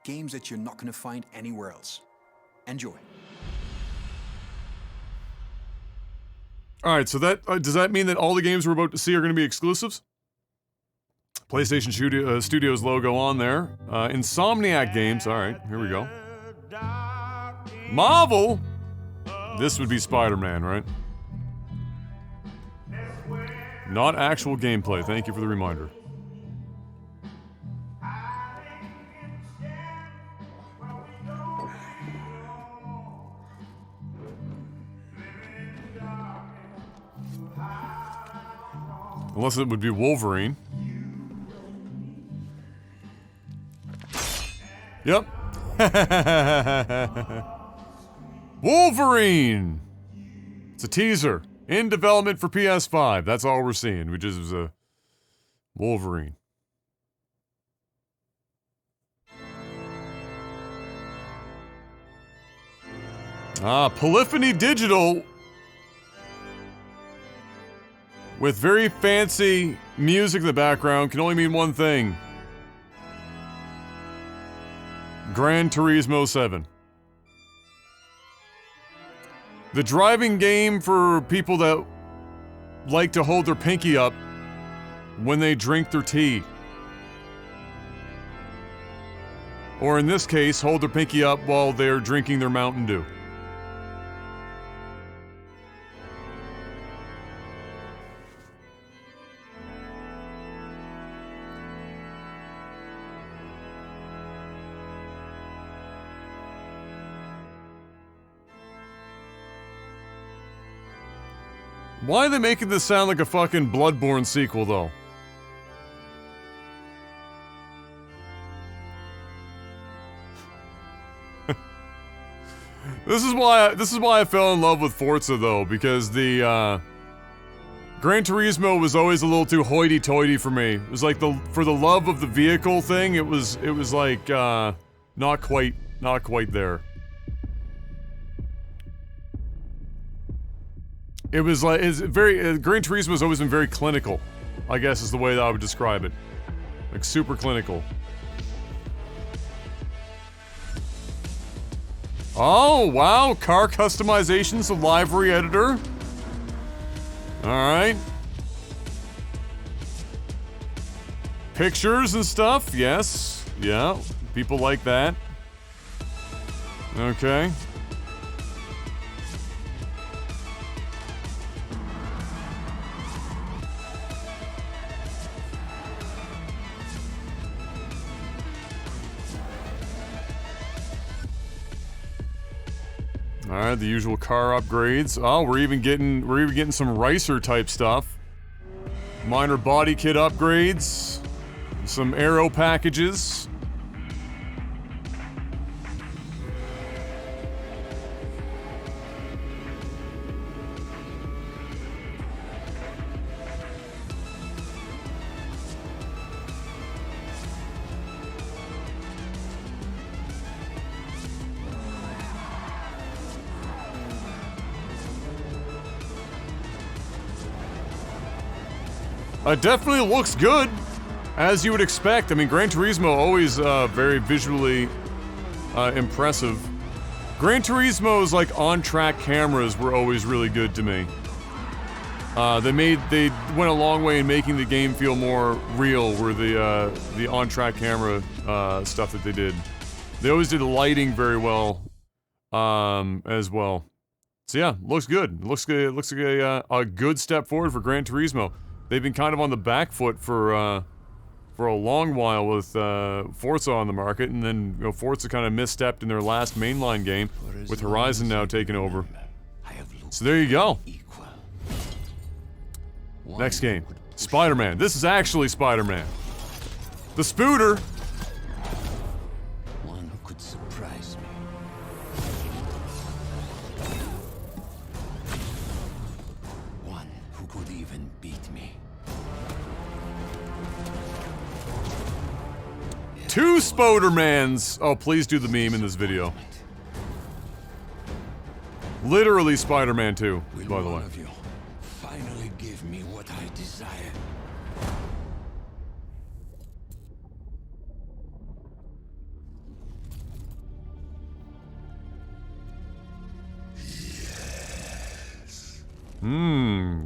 Games that you're not going to find anywhere else. Enjoy. Alright, so that does that mean that all the games we're about to see are going to be exclusives? PlayStation Studios logo on there. Insomniac Games. Alright, here we go. Marvel? This would be Spider-Man, right? Not actual gameplay. Thank you for the reminder. Unless it would be Wolverine. Yep. Wolverine! It's a teaser. In development for PS5. That's all we're seeing, which is a Wolverine. Polyphony Digital with very fancy music in the background can only mean one thing. Gran Turismo 7. The driving game for people that like to hold their pinky up when they drink their tea. Or in this case, hold their pinky up while they're drinking their Mountain Dew. Why are they making this sound like a fucking Bloodborne sequel, though? This is why I fell in love with Forza though, because the Gran Turismo was always a little too hoity-toity for me. It was like for the love of the vehicle thing, it was like not quite there. It was like Gran Turismo has always been very clinical, I guess is the way that I would describe it. Like super clinical. Oh, wow, car customizations, a livery editor. Alright. Pictures and stuff, yes. Yeah, people like that. Okay. Alright, the usual car upgrades. Oh, we're even getting some Ricer type stuff. Minor body kit upgrades. Some aero packages. It definitely looks good, as you would expect. I mean, Gran Turismo always very wisually impressive. Gran Turismo's like on-track cameras were always really good to me. They went a long way in making the game feel more real. Were the on-track camera stuff that they did. They always did the lighting very well, as well. So yeah, looks good. Looks good. It looks like a good step forward for Gran Turismo. They've been kind of on the back foot for a long while with Forza on the market, and then Forza kind of misstepped in their last mainline game, with Horizon now taking over. So there you go. Next game, Spider-Man. This is actually Spider-Man. The Spooter. One who could surprise me. One who could even beat me. Two Spodermans! Oh, please do the meme in this video. Literally Spider-Man 2, by the way. Of you finally give me what I desire.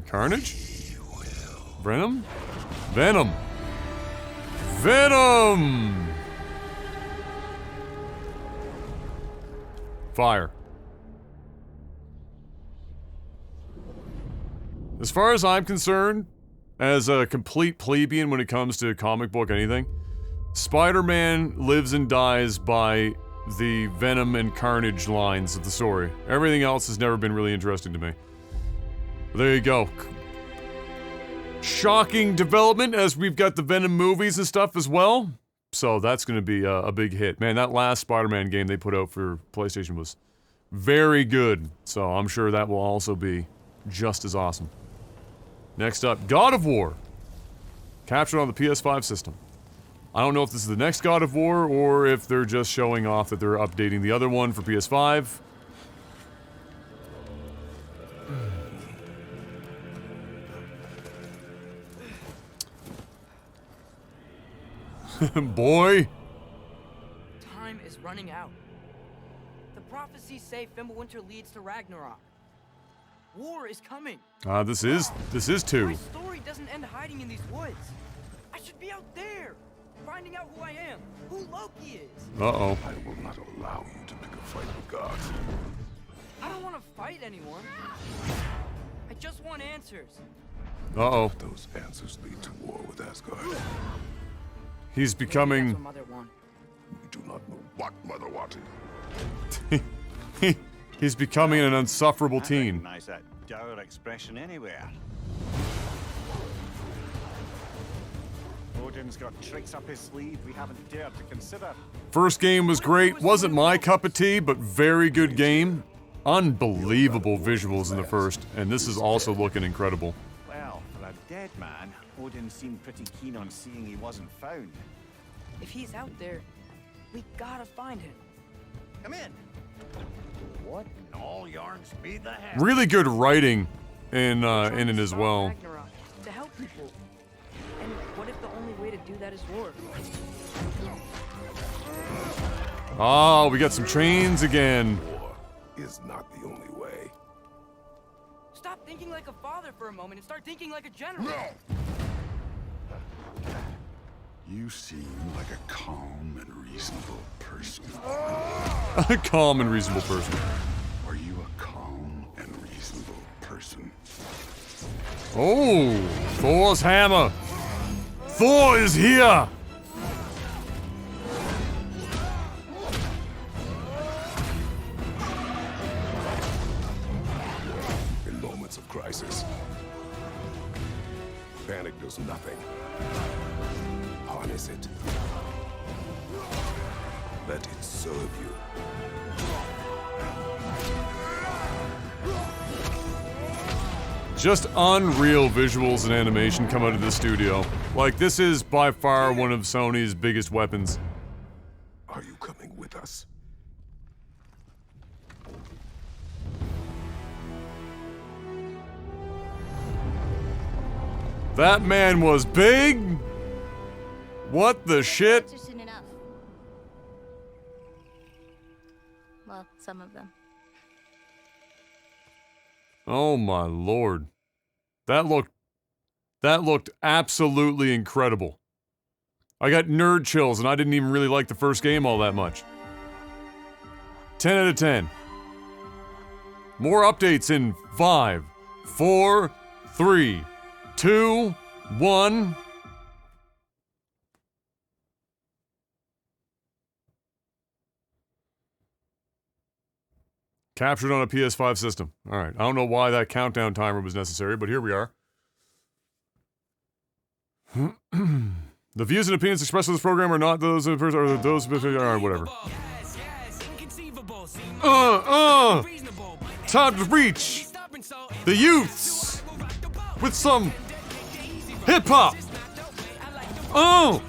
Carnage? Venom? Venom! Venom! Fire. As far as I'm concerned, as a complete plebeian when it comes to comic book anything, Spider-Man lives and dies by the Venom and Carnage lines of the story. Everything else has never been really interesting to me. But there you go. Shocking development as we've got the Venom movies and stuff as well. So that's going to be a big hit. Man, that last Spider-Man game they put out for PlayStation was very good. So I'm sure that will also be just as awesome. Next up, God of War. Captured on the PS5 system. I don't know if this is the next God of War or if they're just showing off that they're updating the other one for PS5. Boy. Time is running out. The prophecies say Fimbulwinter leads to Ragnarok. War is coming. This is 2. My story doesn't end hiding in these woods. I should be out there, finding out who I am, who Loki is. Uh-oh. I will not allow you to pick a fight with gods. I don't want to fight anyone. I just want answers. Uh-oh. Those answers lead to war with Asgard. He's becoming... Maybe that's what Mother wanted. We do not know what Mother wanted. He's becoming an unsufferable teen. I recognize that dour expression anywhere. Oh Odin's got tricks up his sleeve we haven't dared to consider. First game was great. Wasn't my cup of tea, but very good game. Unbelievable visuals in the first, and this is also looking incredible. Well, for a dead man, Odin seemed pretty keen on seeing he wasn't found. If he's out there, we gotta find him. Come in. What in all yarns be the heck? Really good writing in it as well. Ragnarok, to help people. And what if the only way to do that is war? Oh, we got some trains again. War is not the only way. Stop thinking like a father for a moment and start thinking like a general. You seem like a calm and reasonable person. A calm and reasonable person. Are you a calm and reasonable person? Oh, Thor's hammer. Thor is here. In moments of crisis, panic does nothing. Harness it. Let it serve you. Just unreal visuals and animation come out of this studio. Like, this is by far one of Sony's biggest weapons. Are you coming with us? That man was big. What the shit? Answers soon enough. Well, some of them. Oh my lord. That looked absolutely incredible. I got nerd chills and I didn't even really like the first game all that much. 10 out of 10. More updates in 5, 4, 3, 2, 1. Captured on a PS5 system. Alright, I don't know why that countdown timer was necessary, but here we are. The views and opinions expressed in this program are not those of the person, or those of the, whatever. Time to reach the youths with some hip-hop. Oh!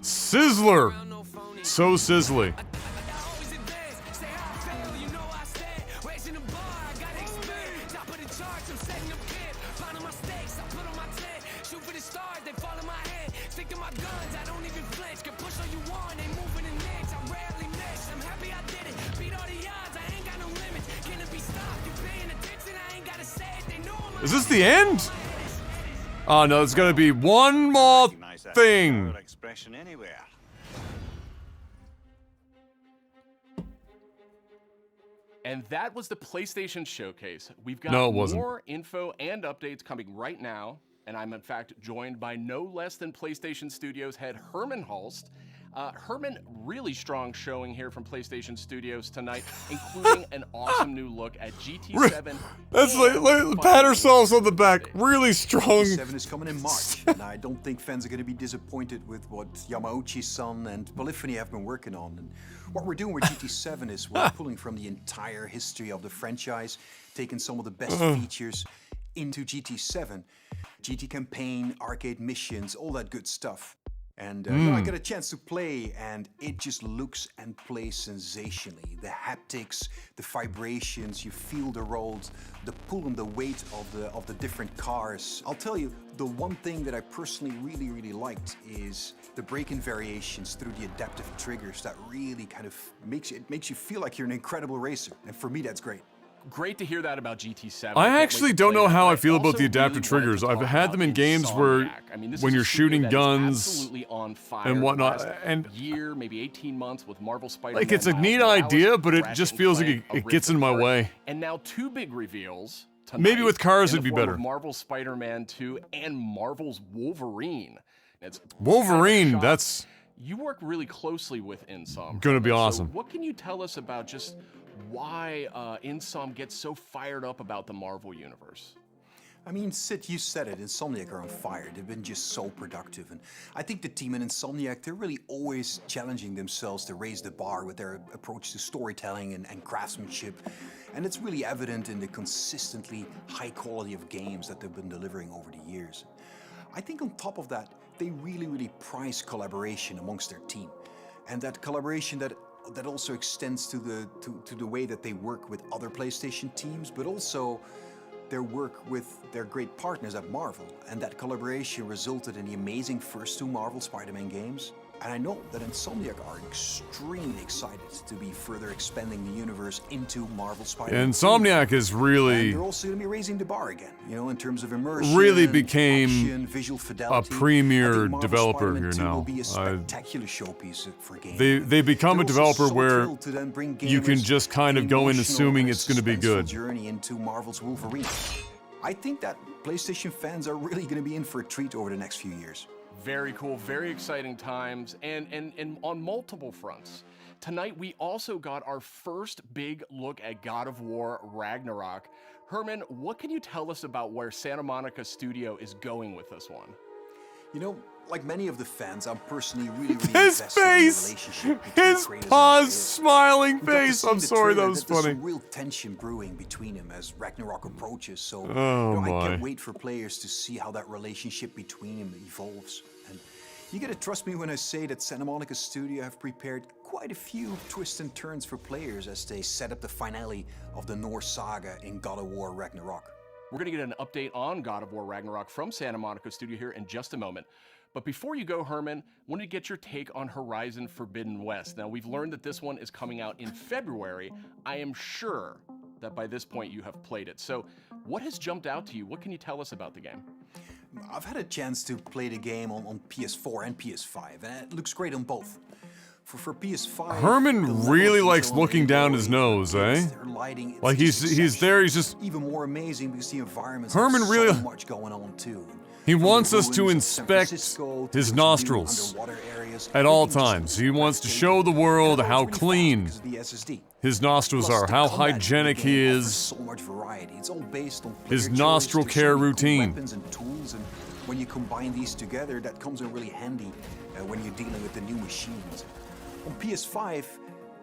Sizzler! So sizzly. Is this the end? Oh no, there's gonna be one more thing. Expression anywhere. And that was the PlayStation Showcase. We've got No, it wasn't. more info and updates coming right now, and I'm in fact joined by no less than PlayStation Studios head Herman Hulst. Herman, really strong showing here from PlayStation Studios tonight, including an awesome new look at GT7. That's like pat ourselves on the back. Really strong. GT7 is coming in March, and I don't think fans are going to be disappointed with what Yamauchi-san and Polyphony have been working on. And what we're doing with GT7 is we're pulling from the entire history of the franchise, taking some of the best features into GT7. GT campaign, arcade missions, all that good stuff. And I got a chance to play, and it just looks and plays sensationally. The haptics, the vibrations, you feel the rolls, the pull and the weight of the different cars. I'll tell you, the one thing that I personally really liked is the braking variations through the adaptive triggers. That really kind of makes you feel like you're an incredible racer, and for me, that's great. Great to hear that about GT7. I actually don't know how I feel about the adaptive triggers. I've had them in games where when you're shooting guns and whatnot, and year, maybe 18 months with Marvel Spider-Man. like it's a neat idea, but it just feels like it gets in my way. And now two big reveals tonight. Maybe with cars in it'd the be form better. of Marvel's Spider-Man 2 and Marvel's Wolverine. It's Wolverine, kind of a shock. that's You work really closely with Insom. gonna be So awesome. what can you tell us about just why Insom gets so fired up about the Marvel Universe? I mean, Sid, you said it. Insomniac are on fire. They've been just so productive. And I think the team in Insomniac, they're really always challenging themselves to raise the bar with their approach to storytelling and craftsmanship. And it's really evident in the consistently high quality of games that they've been delivering over the years. I think on top of that, they really prize collaboration amongst their team. And that collaboration that also extends to the way that they work with other PlayStation teams, but also their work with their great partners at Marvel. And that collaboration resulted in the amazing first 2 Marvel Spider-Man games. And I know that Insomniac are extremely excited to be further expanding the universe into Marvel Spider-Man. Insomniac is really... And they're also going to be raising the bar again, you know, in terms of immersion, really became action, visual fidelity. a premier I think Marvel developer Spider-Man here 2 now. will be a spectacular showpiece for gaming. They become a They're also developer so where thrilled to then bring you can gamers just kind of an go in emotional assuming and it's going to be suspenseful good. journey into Marvel's Wolverine. I think that PlayStation fans are really going to be in for a treat over the next few years. Very cool, very exciting times, and on multiple fronts. Tonight, we also got our first big look at God of War Ragnarok. Herman, what can you tell us about where Santa Monica Studio is going with this one? You know, like many of the fans, I'm personally really His invested in the face! relationship between His Kratos and paused, Atreus. smiling We got to face. see in I'm the sorry, that trailer was there's funny. some real tension brewing between them as Ragnarok approaches. So Oh, I my. can't wait for players to see how that relationship between them evolves. And you gotta trust me when I say that Santa Monica Studio have prepared quite a few twists and turns for players as they set up the finale of the Norse saga in God of War Ragnarok. We're going to get an update on God of War Ragnarok from Santa Monica Studio here in just a moment. But before you go, Herman, I wanted to get your take on Horizon Forbidden West. Now, we've learned that this one is coming out in February. I am sure that by this point you have played it. So what has jumped out to you? What can you tell us about the game? I've had a chance to play the game on PS4 and PS5, and it looks great on both. For PS5, Herman really likes looking down his nose, eh? Like he's there, he's just... even more amazing because the environments Herman have really... so much going on too. He wants us to inspect his nostrils at all times. He wants to show the world how clean his nostrils are, how hygienic he is, his nostril care routine. When you combine these together, that comes in really handy when you're dealing with the new machines. On PS5,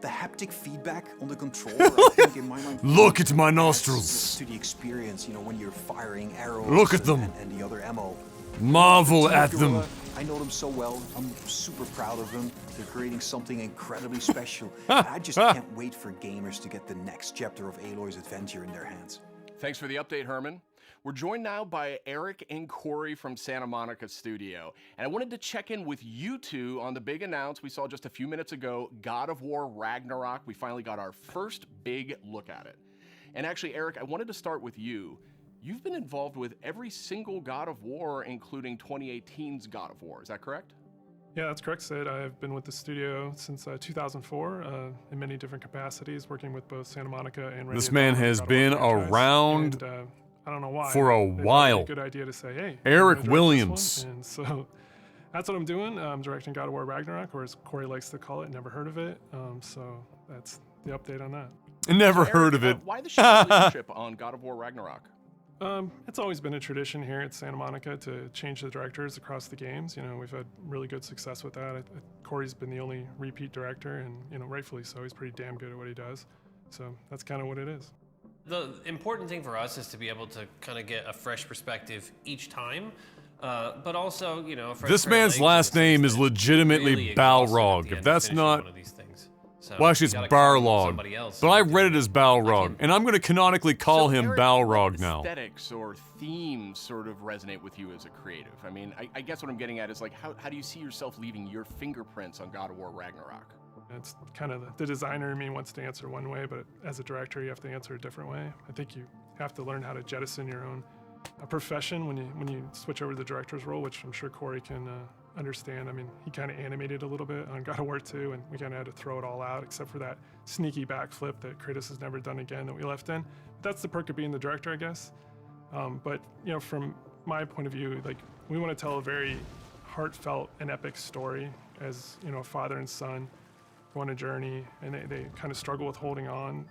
the haptic feedback on the controller, I think in my mind, look at my nostrils. to the experience, you know, when you're firing arrows. Look at them. And the other ammo. Marvel at them. I know them so well. I'm super proud of them. They're creating something incredibly special. And I just can't wait for gamers to get the next chapter of Aloy's adventure in their hands. Thanks for the update, Herman. We're joined now by Eric and Corey from Santa Monica Studio. And I wanted to check in with you two on the big announce we saw just a few minutes ago, God of War Ragnarok. We finally got our first big look at it. And actually, Eric, I wanted to start with you. You've been involved with every single God of War, including 2018's God of War. Is that correct? Yeah, that's correct, Sid. I've been with the studio since 2004 in many different capacities, working with both Santa Monica and Radio This man has been around I don't know why. for a while. A good idea to say, hey, Eric Williams. And so that's what I'm doing. I'm directing God of War Ragnarok, or as Corey likes to call it, never heard of it. So that's the update on that. Never Eric, heard of it. Why the shared leadership on God of War Ragnarok? It's always been a tradition here at Santa Monica to change the directors across the games. You know, we've had really good success with that. Corey's been the only repeat director, and you know, rightfully so. He's pretty damn good at what he does. So that's kind of what it is. The important thing for us is to be able to kind of get a fresh perspective each time, but also, you know, This man's last name is legitimately Balrog. If that's not... So well, actually, it's Barlog. But I read it as Balrog, and I'm going to canonically call him Eric, Balrog what now. Aesthetics or themes sort of resonate with you as a creative? I mean, I guess what I'm getting at is like, how do you see yourself leaving your fingerprints on God of War Ragnarok? It's kind of the designer in me wants to answer one way, but as a director, you have to answer a different way. I think you have to learn how to jettison your own profession when you switch over to the director's role, which I'm sure Corey can understand. I mean, he kind of animated a little bit on God of War 2, and we kind of had to throw it all out, except for that sneaky backflip that Kratos has never done again that we left in. That's the perk of being the director, I guess. But, you know, from my point of view, like, we want to tell a very heartfelt and epic story as, you know, a father and son go on a journey, and they kind of struggle with holding on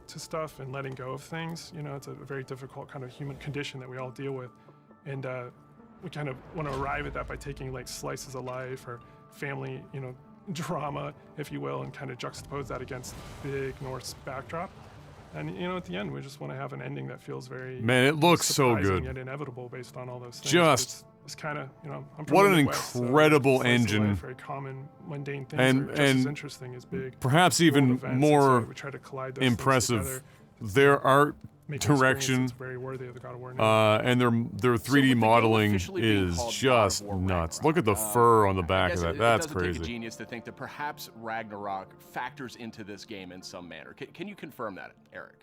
to stuff and letting go of things. You know, it's a very difficult kind of human condition that we all deal with. And we kind of want to arrive at that by taking like slices of life or family, you know, drama, if you will, and kind of juxtapose that against big Norse backdrop. And, you know, at the end, we just want to have an ending that feels very... Man, it looks so good. Yet inevitable based on all those things. Just... It's kind of, you know, I'm from what the an Midwest, incredible engine. Very common, mundane things are just as interesting as big. Perhaps even more we try to collide those impressive. Their art direction very worthy of the God of War name. and their 3D modeling is just nuts. Look at the fur on the back of that. That's crazy. It doesn't take a genius to think that perhaps Ragnarok factors into this game in some manner. Can you confirm that, Eric?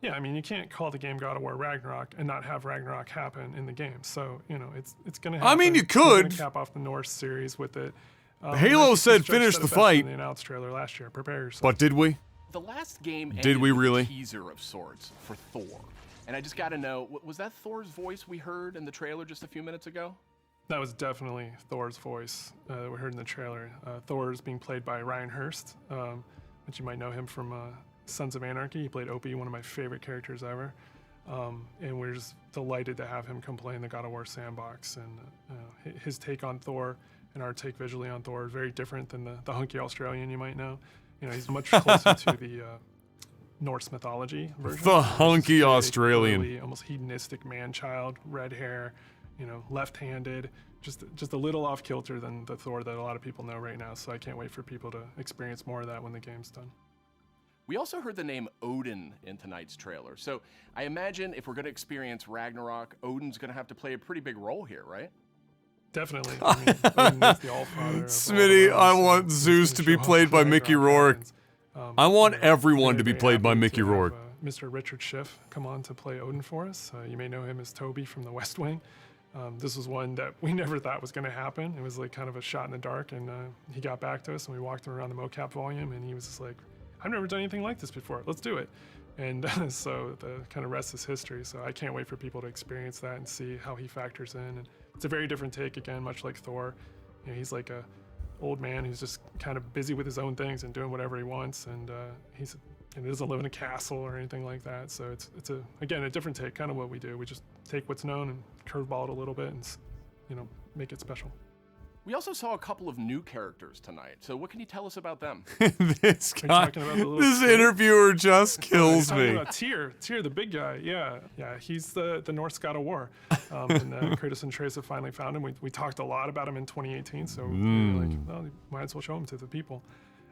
Yeah, I mean, you can't call the game God of War Ragnarok and not have Ragnarok happen in the game. So, you know, it's going to happen. I mean, you We're could. gonna cap off the Norse series with it. Halo said finish the fight. In the announced trailer last year. Prepare yourself. But did we? The last game Did we really? A teaser of sorts for Thor. And I just got to know, was that Thor's voice we heard in the trailer just a few minutes ago? That was definitely Thor's voice that we heard in the trailer. Thor is being played by Ryan Hurst, which you might know him from Sons of Anarchy. He played Opie, one of my favorite characters ever. And we're just delighted to have him come play in the God of War sandbox. And his take on Thor and our take visually on Thor is very different than the hunky Australian you might know. You know, he's much closer to the Norse mythology version. The hunky Australian. Really almost hedonistic man-child, red hair, you know, left-handed, just a little off kilter than the Thor that a lot of people know right now. So I can't wait for people to experience more of that when the game's done. We also heard the name Odin in tonight's trailer. So I imagine if we're going to experience Ragnarok, Odin's going to have to play a pretty big role here, right? Definitely. I mean, Odin is the all-father of Smitty, all I want Zeus to be played by Mickey Rourke. I want everyone to be played by Mickey Rourke. Mr. Richard Schiff come on to play Odin for us. You may know him as Toby from The West Wing. This was one that we never thought was going to happen. It was like kind of a shot in the dark, and he got back to us, and we walked him around the mocap volume, and he was just like, I've never done anything like this before. Let's do it. And so the kind of rest is history. So I can't wait for people to experience that and see how he factors in. And it's a very different take, again, much like Thor. You know, he's like a old man who's just kind of busy with his own things and doing whatever he wants. And he doesn't live in a castle or anything like that. So it's again, a different take, kind of what we do. We just take what's known and curveball it a little bit and, you know, make it special. We also saw a couple of new characters tonight. So what can you tell us about them? This guy, this interviewer just kills me. Tyr, the big guy. Yeah, he's the Norse God of War. And Kratos and Atreus have finally found him. We talked a lot about him in 2018, so we were like, well, might as well show him to the people.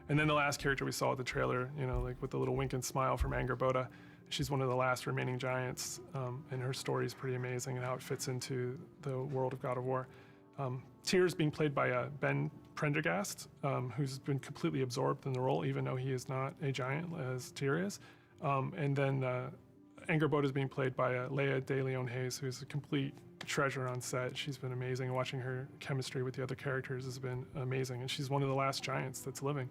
And then the last character we saw at the trailer, you know, like with the little wink and smile from Angrboda. She's one of the last remaining giants, and her story is pretty amazing and how it fits into the world of God of War. Tyr is being played by Ben Prendergast, who's been completely absorbed in the role, even though he is not a giant as Tyr is. And then Angrboda is being played by Leia de Leon Hayes, who's a complete treasure on set. She's been amazing. Watching her chemistry with the other characters has been amazing, and she's one of the last giants that's living.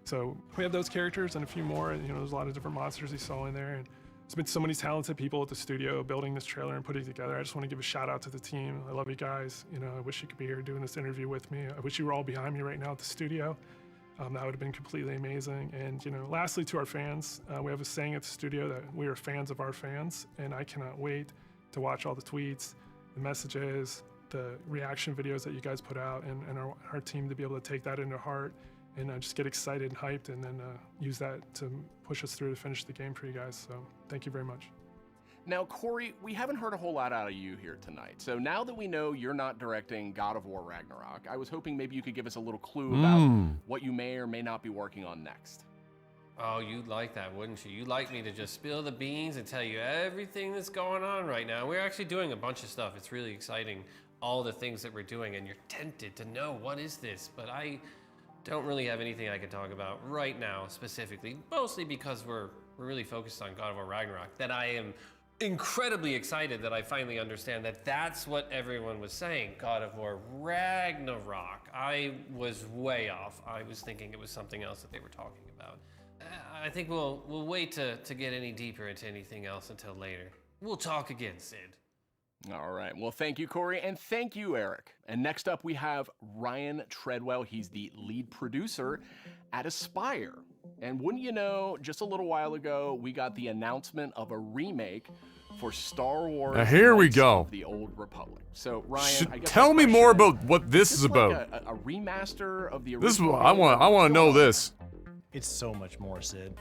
So we have those characters and a few more. You know, there's a lot of different monsters you saw in there, and there's been so many talented people at the studio building this trailer and putting it together. I just want to give a shout out to the team. I love you guys. You know, I wish you could be here doing this interview with me. I wish you were all behind me right now at the studio. That would have been completely amazing. And, you know, lastly, to our fans, we have a saying at the studio that we are fans of our fans, and I cannot wait to watch all the tweets, the messages, the reaction videos that you guys put out, and our team to be able to take that into heart and just get excited and hyped, and then use that to push us through to finish the game for you guys. So thank you very much. Now, Corey, we haven't heard a whole lot out of you here tonight. So now that we know you're not directing God of War Ragnarok, I was hoping maybe you could give us a little clue about what you may or may not be working on next. Oh, you'd like that, wouldn't you? You'd like me to just spill the beans and tell you everything that's going on right now. We're actually doing a bunch of stuff. It's really exciting, all the things that we're doing, and you're tempted to know what is this, but I don't really have anything I can talk about right now specifically, mostly because we're really focused on God of War Ragnarok, that I am incredibly excited that I finally understand that that's what everyone was saying. God of War Ragnarok. I was way off. I was thinking it was something else that they were talking about. I think we'll wait to get any deeper into anything else until later. We'll talk again, Sid. All right. Well, thank you, Corey, and thank you, Eric. And next up, we have Ryan Treadwell. He's the lead producer at Aspyr. And wouldn't you know, just a little while ago, we got the announcement of a remake for Star Wars. Now here we Knights go. of the Old Republic. So, Ryan, I guess Tell me more about what this is about. Like a remaster of the original. This is what I want to know this. It's so much more, Sid.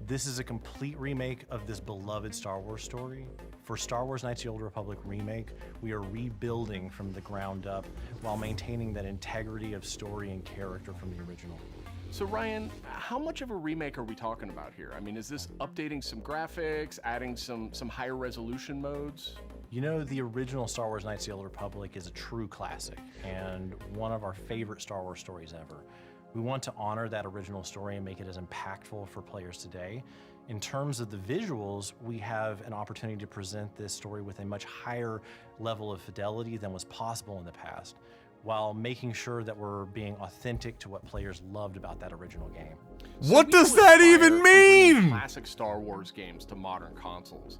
This is a complete remake of this beloved Star Wars story. For Star Wars Knights of the Old Republic Remake, we are rebuilding from the ground up while maintaining that integrity of story and character from the original. So Ryan, how much of a remake are we talking about here? I mean, is this updating some graphics, adding some higher resolution modes? You know, the original Star Wars Knights of the Old Republic is a true classic and one of our favorite Star Wars stories ever. We want to honor that original story and make it as impactful for players today. In terms of the visuals, we have an opportunity to present this story with a much higher level of fidelity than was possible in the past, while making sure that we're being authentic to what players loved about that original game. What does that even mean? Classic Star Wars games to modern consoles.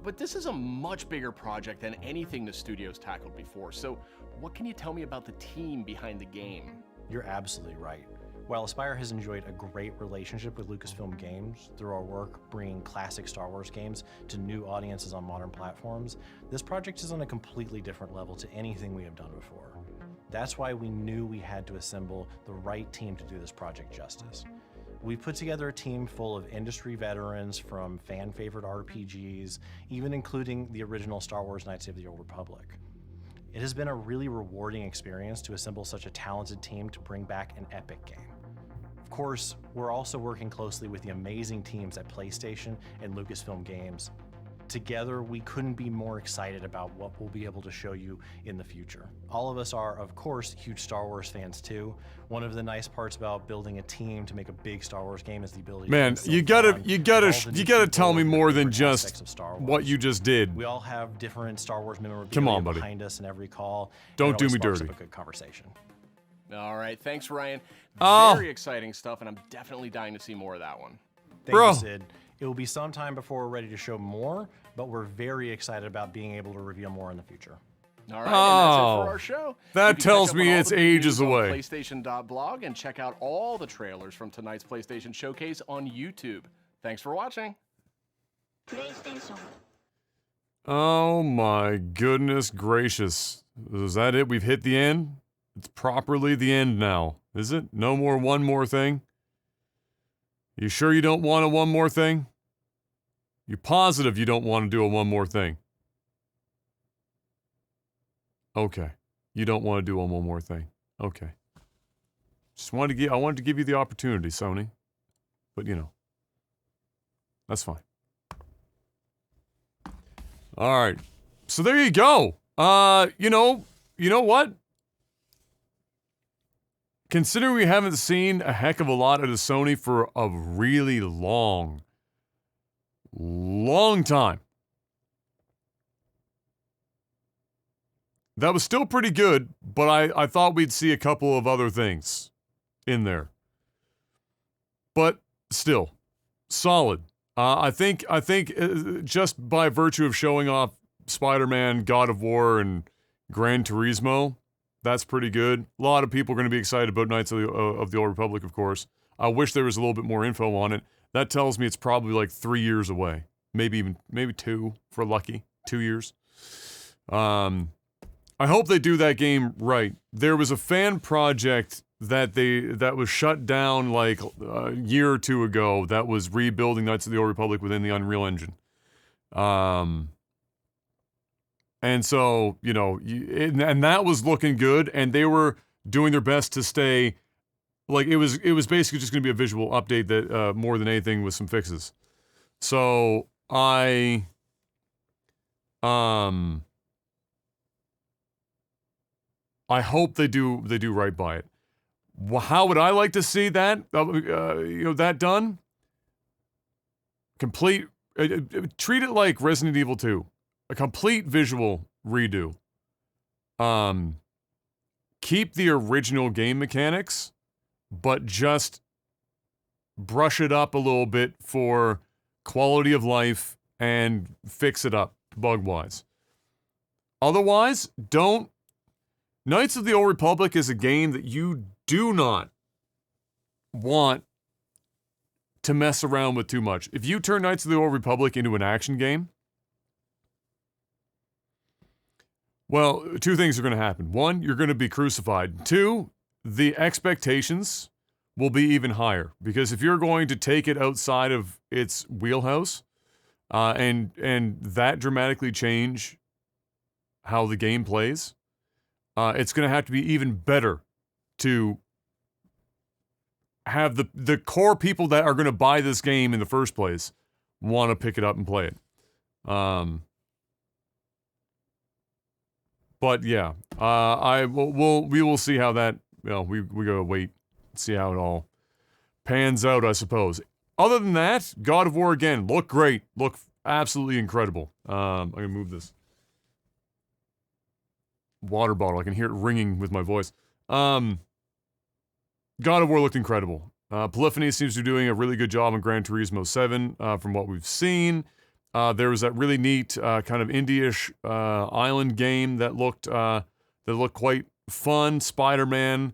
But this is a much bigger project than anything the studio's tackled before. So what can you tell me about the team behind the game? You're absolutely right. While Aspyr has enjoyed a great relationship with Lucasfilm Games through our work bringing classic Star Wars games to new audiences on modern platforms, this project is on a completely different level to anything we have done before. That's why we knew we had to assemble the right team to do this project justice. We put together a team full of industry veterans from fan-favorite RPGs, even including the original Star Wars Knights of the Old Republic. It has been a really rewarding experience to assemble such a talented team to bring back an epic game. Of course, we're also working closely with the amazing teams at PlayStation and Lucasfilm Games. Together, we couldn't be more excited about what we'll be able to show you in the future. All of us are, of course, huge Star Wars fans too. One of the nice parts about building a team to make a big Star Wars game is the ability Man, to you gotta tell me more than just what you just did. We all have different Star Wars memorabilia Come on, buddy. behind us in every call. Don't and it do always me sparks dirty. up a good conversation. All right, thanks, Ryan. Oh. Very exciting stuff, and I'm definitely dying to see more of that one. Thank you, Sid. It will be some time before we're ready to show more, but we're very excited about being able to reveal more in the future. All right, and that's it for our show. That You can tells catch up me on all it's the big ages news on away. PlayStation.blog and check out all the trailers from tonight's PlayStation Showcase on YouTube. Thanks for watching. Oh my goodness gracious. Is that it? We've hit the end? It's properly the end now, is it? No more one more thing? You sure you don't want a one more thing? You positive you don't want to do a one more thing? Okay. You don't want to do a one more thing. Okay. I wanted to give you the opportunity, Sony. But you know. That's fine. All right. So there you go. You know what? Considering we haven't seen a heck of a lot out of Sony for a really long time. That was still pretty good, but I thought we'd see a couple of other things in there. But still, solid. I think just by virtue of showing off Spider-Man, God of War, and Gran Turismo, that's pretty good. A lot of people are going to be excited about Knights of the Old Republic, of course. I wish there was a little bit more info on it. That tells me it's probably like 3 years away. Maybe 2 if we're lucky. 2 years. I hope they do that game right. There was a fan project that was shut down like a year or two ago that was rebuilding Knights of the Old Republic within the Unreal Engine. And so, you know, and that was looking good, and they were doing their best to stay, like, it was basically just going to be a visual update that, more than anything, with some fixes. So, I hope they do right by it. How would I like to see that, that done? Complete treat it like Resident Evil 2, a complete visual redo. Keep the original game mechanics, but just brush it up a little bit for quality of life and fix it up bug-wise. Otherwise, don't. Knights of the Old Republic is a game that you do not want to mess around with too much. If you turn Knights of the Old Republic into an action game, well, two things are going to happen. One, you're going to be crucified. Two, the expectations will be even higher. Because if you're going to take it outside of its wheelhouse, and that dramatically change how the game plays, it's going to have to be even better to have the core people that are going to buy this game in the first place want to pick it up and play it. But yeah, we will see how that, we gotta wait, see how it all pans out, I suppose. Other than that, God of War again, look great, look absolutely incredible. I'm gonna move this water bottle, I can hear it ringing with my voice. God of War looked incredible. Polyphony seems to be doing a really good job on Gran Turismo 7, from what we've seen. There was that really neat kind of indie-ish island game that looked quite fun. Spider-Man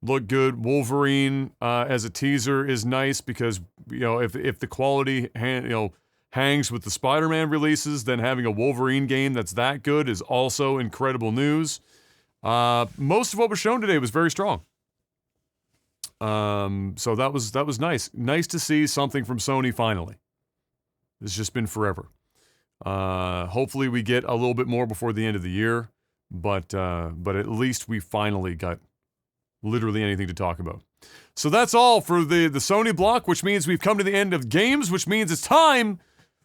looked good. Wolverine as a teaser is nice because if the quality hangs with the Spider-Man releases, then having a Wolverine game that's that good is also incredible news. Most of what was shown today was very strong. So that was nice. Nice to see something from Sony finally. It's just been forever. Hopefully we get a little bit more before the end of the year, but at least we finally got literally anything to talk about. So that's all for the Sony block, which means we've come to the end of games, which means it's time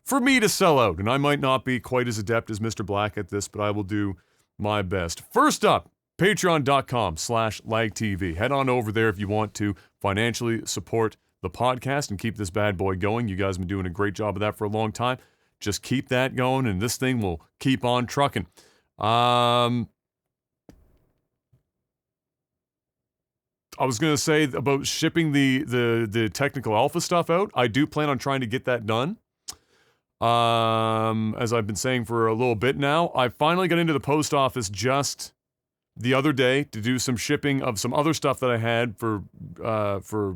for me to sell out. And I might not be quite as adept as Mr. Black at this, but I will do my best. First up, patreon.com/lagtv. Head on over there if you want to financially support the podcast and keep this bad boy going. You guys have been doing a great job of that for a long time. Just keep that going and this thing will keep on trucking. I was going to say about shipping the technical alpha stuff out. I do plan on trying to get that done. As I've been saying for a little bit now, I finally got into the post office just the other day to do some shipping of some other stuff that I had for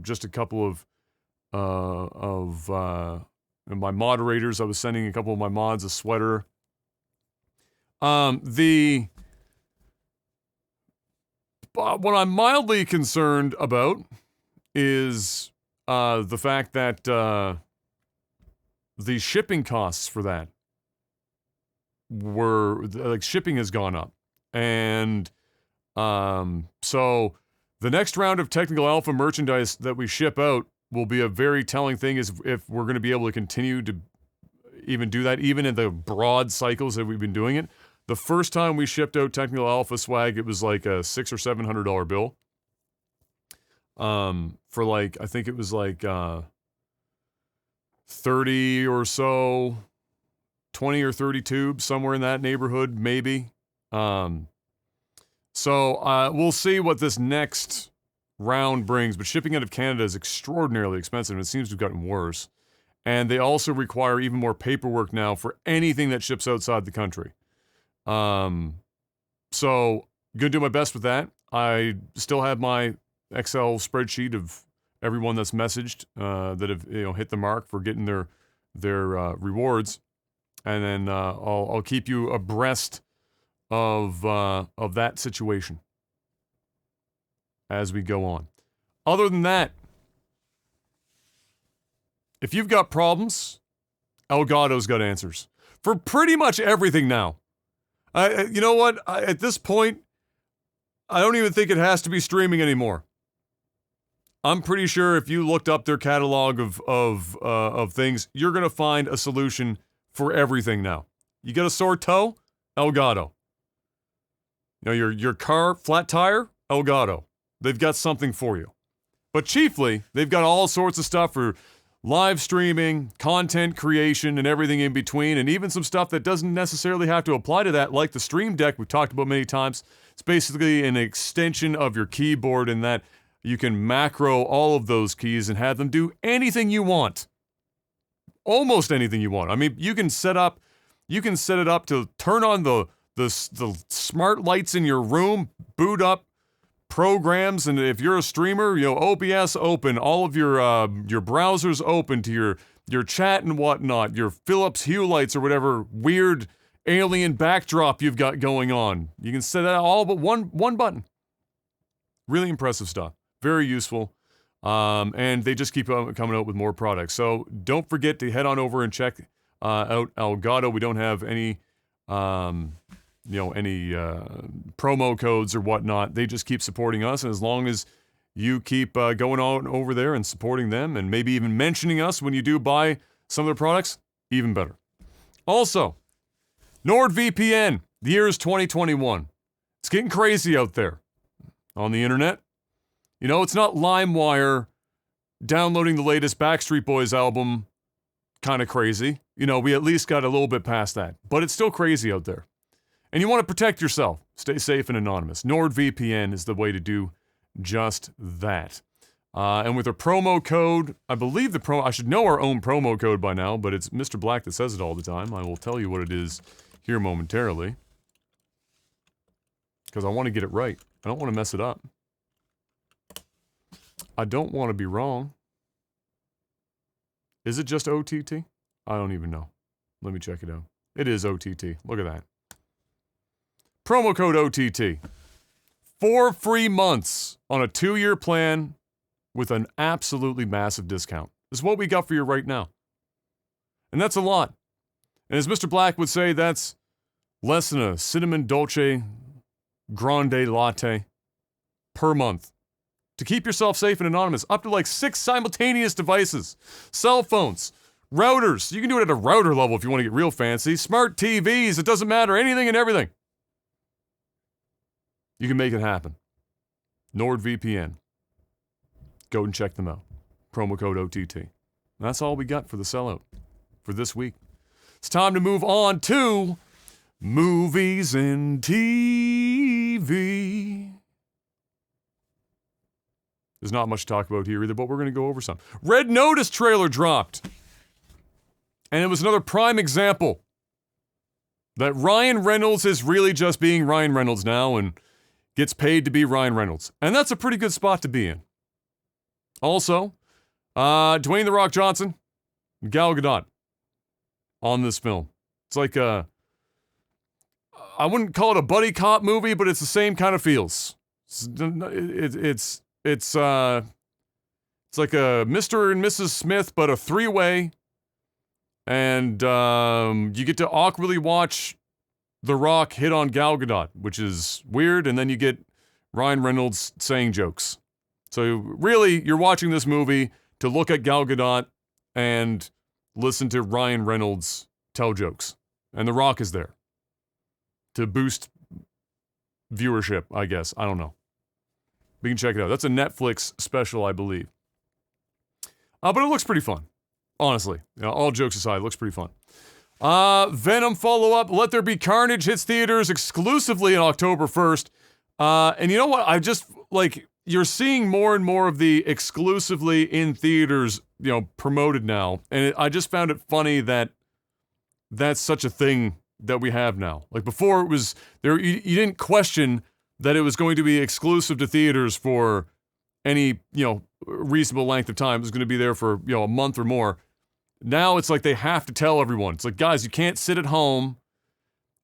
just a couple of my moderators. I was sending a couple of my mods a sweater. What I'm mildly concerned about is the fact that the shipping costs for that were shipping has gone up, and so the next round of technical alpha merchandise that we ship out will be a very telling thing is if we're going to be able to continue to even do that, even in the broad cycles that we've been doing it. The first time we shipped out technical alpha swag, it was like a $600 or $700 bill. For I think it was 30 or so, 20 or 30 tubes, somewhere in that neighborhood, maybe. So we'll see what this next round brings, but shipping out of Canada is extraordinarily expensive, and it seems to have gotten worse. And they also require even more paperwork now for anything that ships outside the country. So gonna do my best with that. I still have my Excel spreadsheet of everyone that's messaged that have hit the mark for getting their rewards, and then I'll keep you abreast of that situation as we go on. Other than that, if you've got problems, Elgato's got answers for pretty much everything now. You know what? At this point, I don't even think it has to be streaming anymore. I'm pretty sure if you looked up their catalog of things, you're gonna find a solution for everything now. You got a sore toe? Elgato. Your car flat tire? Elgato. They've got something for you. But chiefly, they've got all sorts of stuff for live streaming, content creation, and everything in between, and even some stuff that doesn't necessarily have to apply to that, like the Stream Deck we've talked about many times. It's basically an extension of your keyboard in that you can macro all of those keys and have them do anything you want. Almost anything you want. I mean, you can set it up to turn on the smart lights in your room, boot up programs, and if you're a streamer, OBS open, all of your browsers open to your chat and whatnot, your Philips Hue lights or whatever weird alien backdrop you've got going on. You can set that all but one button. Really impressive stuff. Very useful. And they just keep coming out with more products. So don't forget to head on over and check out Elgato. We don't have any promo codes or whatnot. They just keep supporting us, and as long as you keep going on over there and supporting them, and maybe even mentioning us when you do buy some of their products, even better. Also, NordVPN. The year is 2021. It's getting crazy out there on the internet. It's not LimeWire downloading the latest Backstreet Boys album kind of crazy. We at least got a little bit past that, but it's still crazy out there. And you want to protect yourself. Stay safe and anonymous. NordVPN is the way to do just that. And with a promo code, I believe I should know our own promo code by now, but it's Mr. Black that says it all the time. I will tell you what it is here momentarily. Because I want to get it right. I don't want to mess it up. I don't want to be wrong. Is it just OTT? I don't even know. Let me check it out. It is OTT. Look at that. Promo code OTT. 4 free months on a 2-year plan with an absolutely massive discount. This is what we got for you right now. And that's a lot. And as Mr. Black would say, that's less than a cinnamon dolce grande latte per month. To keep yourself safe and anonymous, up to like 6 simultaneous devices, cell phones, routers. You can do it at a router level if you want to get real fancy. Smart TVs, it doesn't matter, anything and everything. You can make it happen. NordVPN. Go and check them out. Promo code OTT. And that's all we got for the sellout for this week. It's time to move on to movies and TV. There's not much to talk about here either, but we're going to go over some. Red Notice trailer dropped. And it was another prime example that Ryan Reynolds is really just being Ryan Reynolds now and gets paid to be Ryan Reynolds. And that's a pretty good spot to be in. Also, Dwayne "The Rock" Johnson, Gal Gadot on this film. It's like I wouldn't call it a buddy cop movie, but it's the same kind of feels. It's like a Mr. and Mrs. Smith, but a 3-way. And you get to awkwardly watch The Rock hit on Gal Gadot, which is weird, and then you get Ryan Reynolds saying jokes. So really, you're watching this movie to look at Gal Gadot and listen to Ryan Reynolds tell jokes. And The Rock is there to boost viewership, I guess. I don't know. We can check it out. That's a Netflix special, I believe. But it looks pretty fun. Honestly, all jokes aside, it looks pretty fun. Venom follow-up, Let There Be Carnage, hits theaters exclusively on October 1st. And you know what? I just, you're seeing more and more of the exclusively in theaters, promoted now. And I just found it funny that that's such a thing that we have now. Like before it was, you didn't question that it was going to be exclusive to theaters for any, reasonable length of time. It was going to be there for, a month or more. Now it's like they have to tell everyone. It's like, guys, you can't sit at home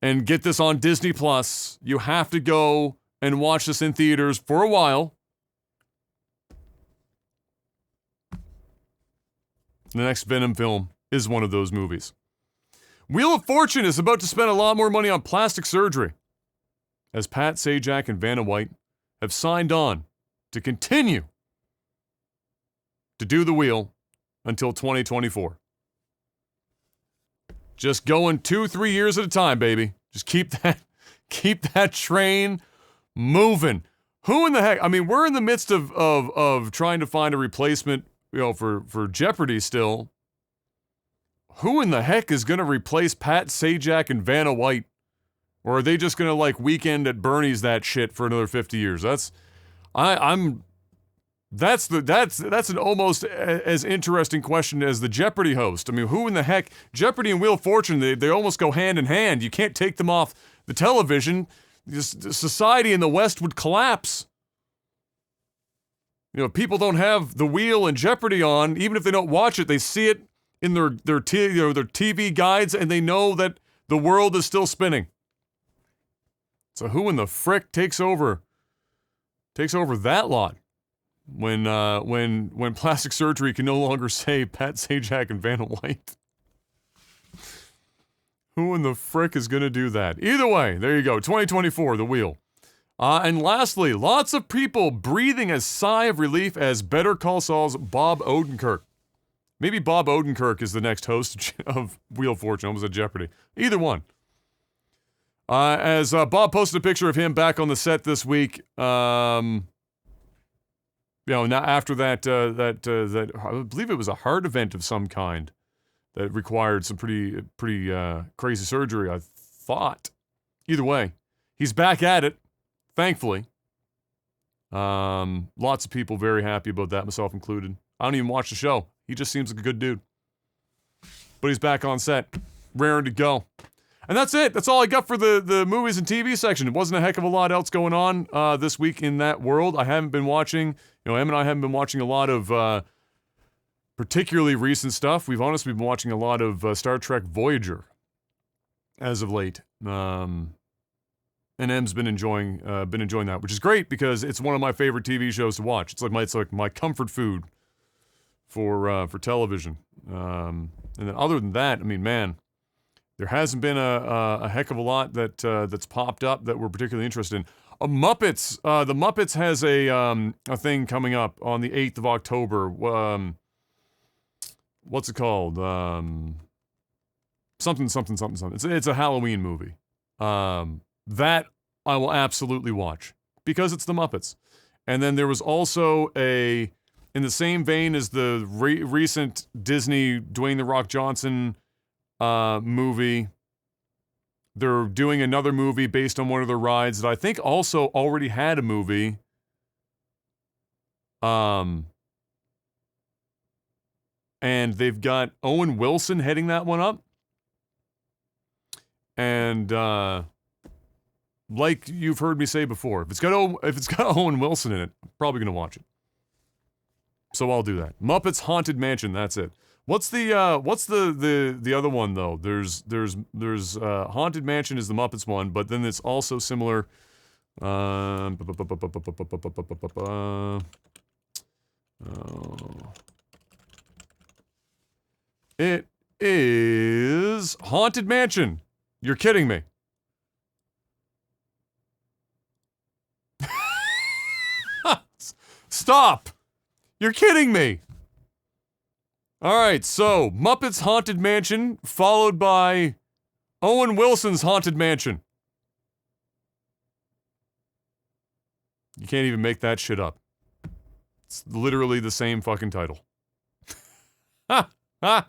and get this on Disney Plus. You have to go and watch this in theaters for a while. The next Venom film is one of those movies. Wheel of Fortune is about to spend a lot more money on plastic surgery, as Pat Sajak and Vanna White have signed on to continue to do the wheel until 2024. Just going 2-3 years at a time, baby. Just keep that train moving. Who in the heck? I mean, we're in the midst of trying to find a replacement for Jeopardy still, who in the heck is going to replace Pat Sajak and Vanna White? Or are they just going to like Weekend at Bernie's that shit for another 50 years? That's an almost as interesting question as the Jeopardy host. I mean, who in the heck? Jeopardy and Wheel of Fortune, they almost go hand in hand. You can't take them off the television. Society in the West would collapse. People don't have the Wheel and Jeopardy on, even if they don't watch it. They see it in their TV guides, and they know that the world is still spinning. So who in the frick takes over that lot when plastic surgery can no longer save Pat Sajak and Vanna White? Who in the frick is going to do that? Either way, there you go. 2024, The Wheel. And lastly, lots of people breathing a sigh of relief as Better Call Saul's Bob Odenkirk. Maybe Bob Odenkirk is the next host of Wheel of Fortune. Almost a Jeopardy. Either one. As Bob posted a picture of him back on the set this week. Now after that, I believe it was a heart event of some kind that required some pretty crazy surgery, I thought. Either way, he's back at it, thankfully. Lots of people very happy about that, myself included. I don't even watch the show. He just seems like a good dude. But he's back on set, raring to go. And that's it. That's all I got for the movies and TV section. It wasn't a heck of a lot else going on this week in that world. I haven't been watching, Em and I haven't been watching a lot of particularly recent stuff. We've honestly been watching a lot of Star Trek Voyager as of late. And Em's been enjoying that, which is great because it's one of my favorite TV shows to watch. It's like my comfort food for television. And then other than that, I mean, man, there hasn't been a heck of a lot that's popped up that we're particularly interested in. Muppets. The Muppets has a thing coming up on the 8th of October. What's it called? Something. It's a Halloween movie. That I will absolutely watch because it's the Muppets. And then there was also in the same vein as the recent Disney Dwayne The Rock Johnson movie, they're doing another movie based on one of their rides that I think also already had a movie. And they've got Owen Wilson heading that one up. And like you've heard me say before, if it's got Owen Wilson in it, I'm probably gonna watch it. So I'll do that. Muppets Haunted Mansion. That's it. What's the other one though? There's Haunted Mansion is the Muppets one, but then it's also similar. It is Haunted Mansion. You're kidding me. Stop. You're kidding me. All right, so Muppets Haunted Mansion followed by Owen Wilson's Haunted Mansion. You can't even make that shit up. It's literally the same fucking title. Ha! Ha!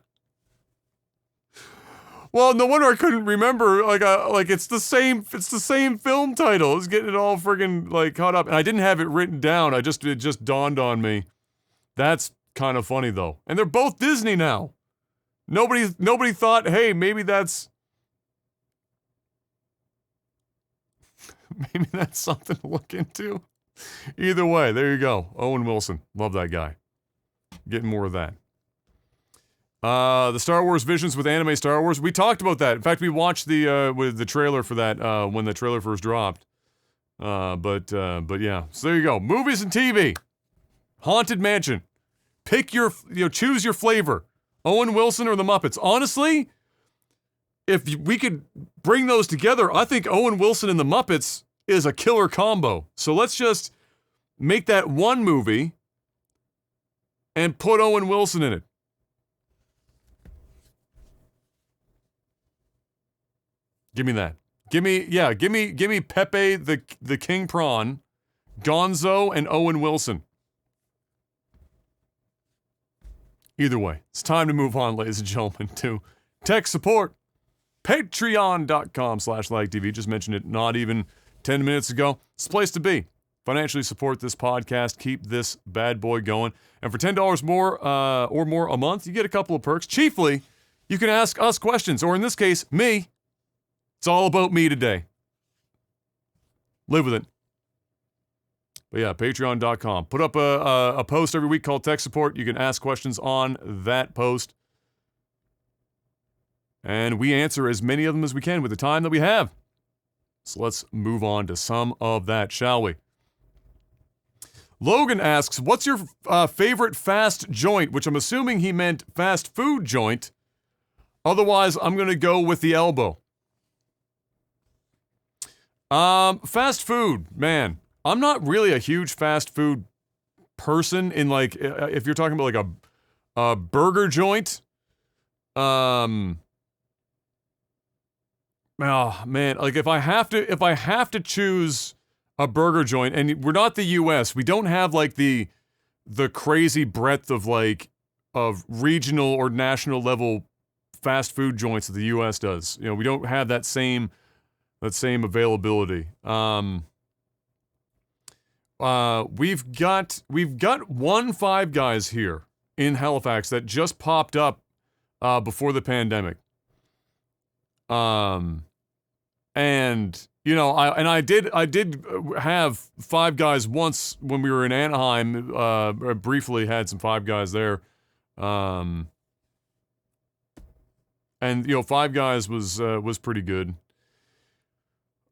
Well, no wonder I couldn't remember. Like it's the same film title. It's getting it all friggin' like caught up, and I didn't have it written down. It just dawned on me. That's kind of funny though, and they're both Disney now. Nobody thought, hey, maybe that's something to look into. Either way, there you go. Owen Wilson, love that guy. Getting more of that. The Star Wars Visions with Anime Star Wars. We talked about that. In fact, we watched the trailer for that when the trailer first dropped. But yeah. So there you go. Movies and TV. Haunted Mansion. Pick choose your flavor. Owen Wilson or the Muppets. Honestly, if we could bring those together, I think Owen Wilson and the Muppets is a killer combo. So let's just make that one movie and put Owen Wilson in it. Give me that. Give me Pepe the King Prawn, Gonzo, and Owen Wilson. Either way, it's time to move on, ladies and gentlemen, to tech support. Patreon.com/LagTV. Just mentioned it not even 10 minutes ago. It's the place to be. Financially support this podcast. Keep this bad boy going. And for $10 more or more a month, you get a couple of perks. Chiefly, you can ask us questions, or in this case, me. It's all about me today. Live with it. But yeah, patreon.com. Put up a post every week called Tech Support. You can ask questions on that post. And we answer as many of them as we can with the time that we have. So let's move on to some of that, shall we? Logan asks, what's your favorite fast joint? Which I'm assuming he meant fast food joint. Otherwise, I'm going to go with the elbow. Fast food, man. I'm not really a huge fast food person in like, if you're talking about like a burger joint. Oh man, like if I have to choose a burger joint, and we're not the US, we don't have like the crazy breadth of like of regional or national level fast food joints that the US does. You know, we don't have that same availability. We've got one Five Guys here in Halifax that just popped up before the pandemic. And you know, I did have Five Guys once when we were in Anaheim. I briefly had some Five Guys there. And you know, Five Guys was pretty good.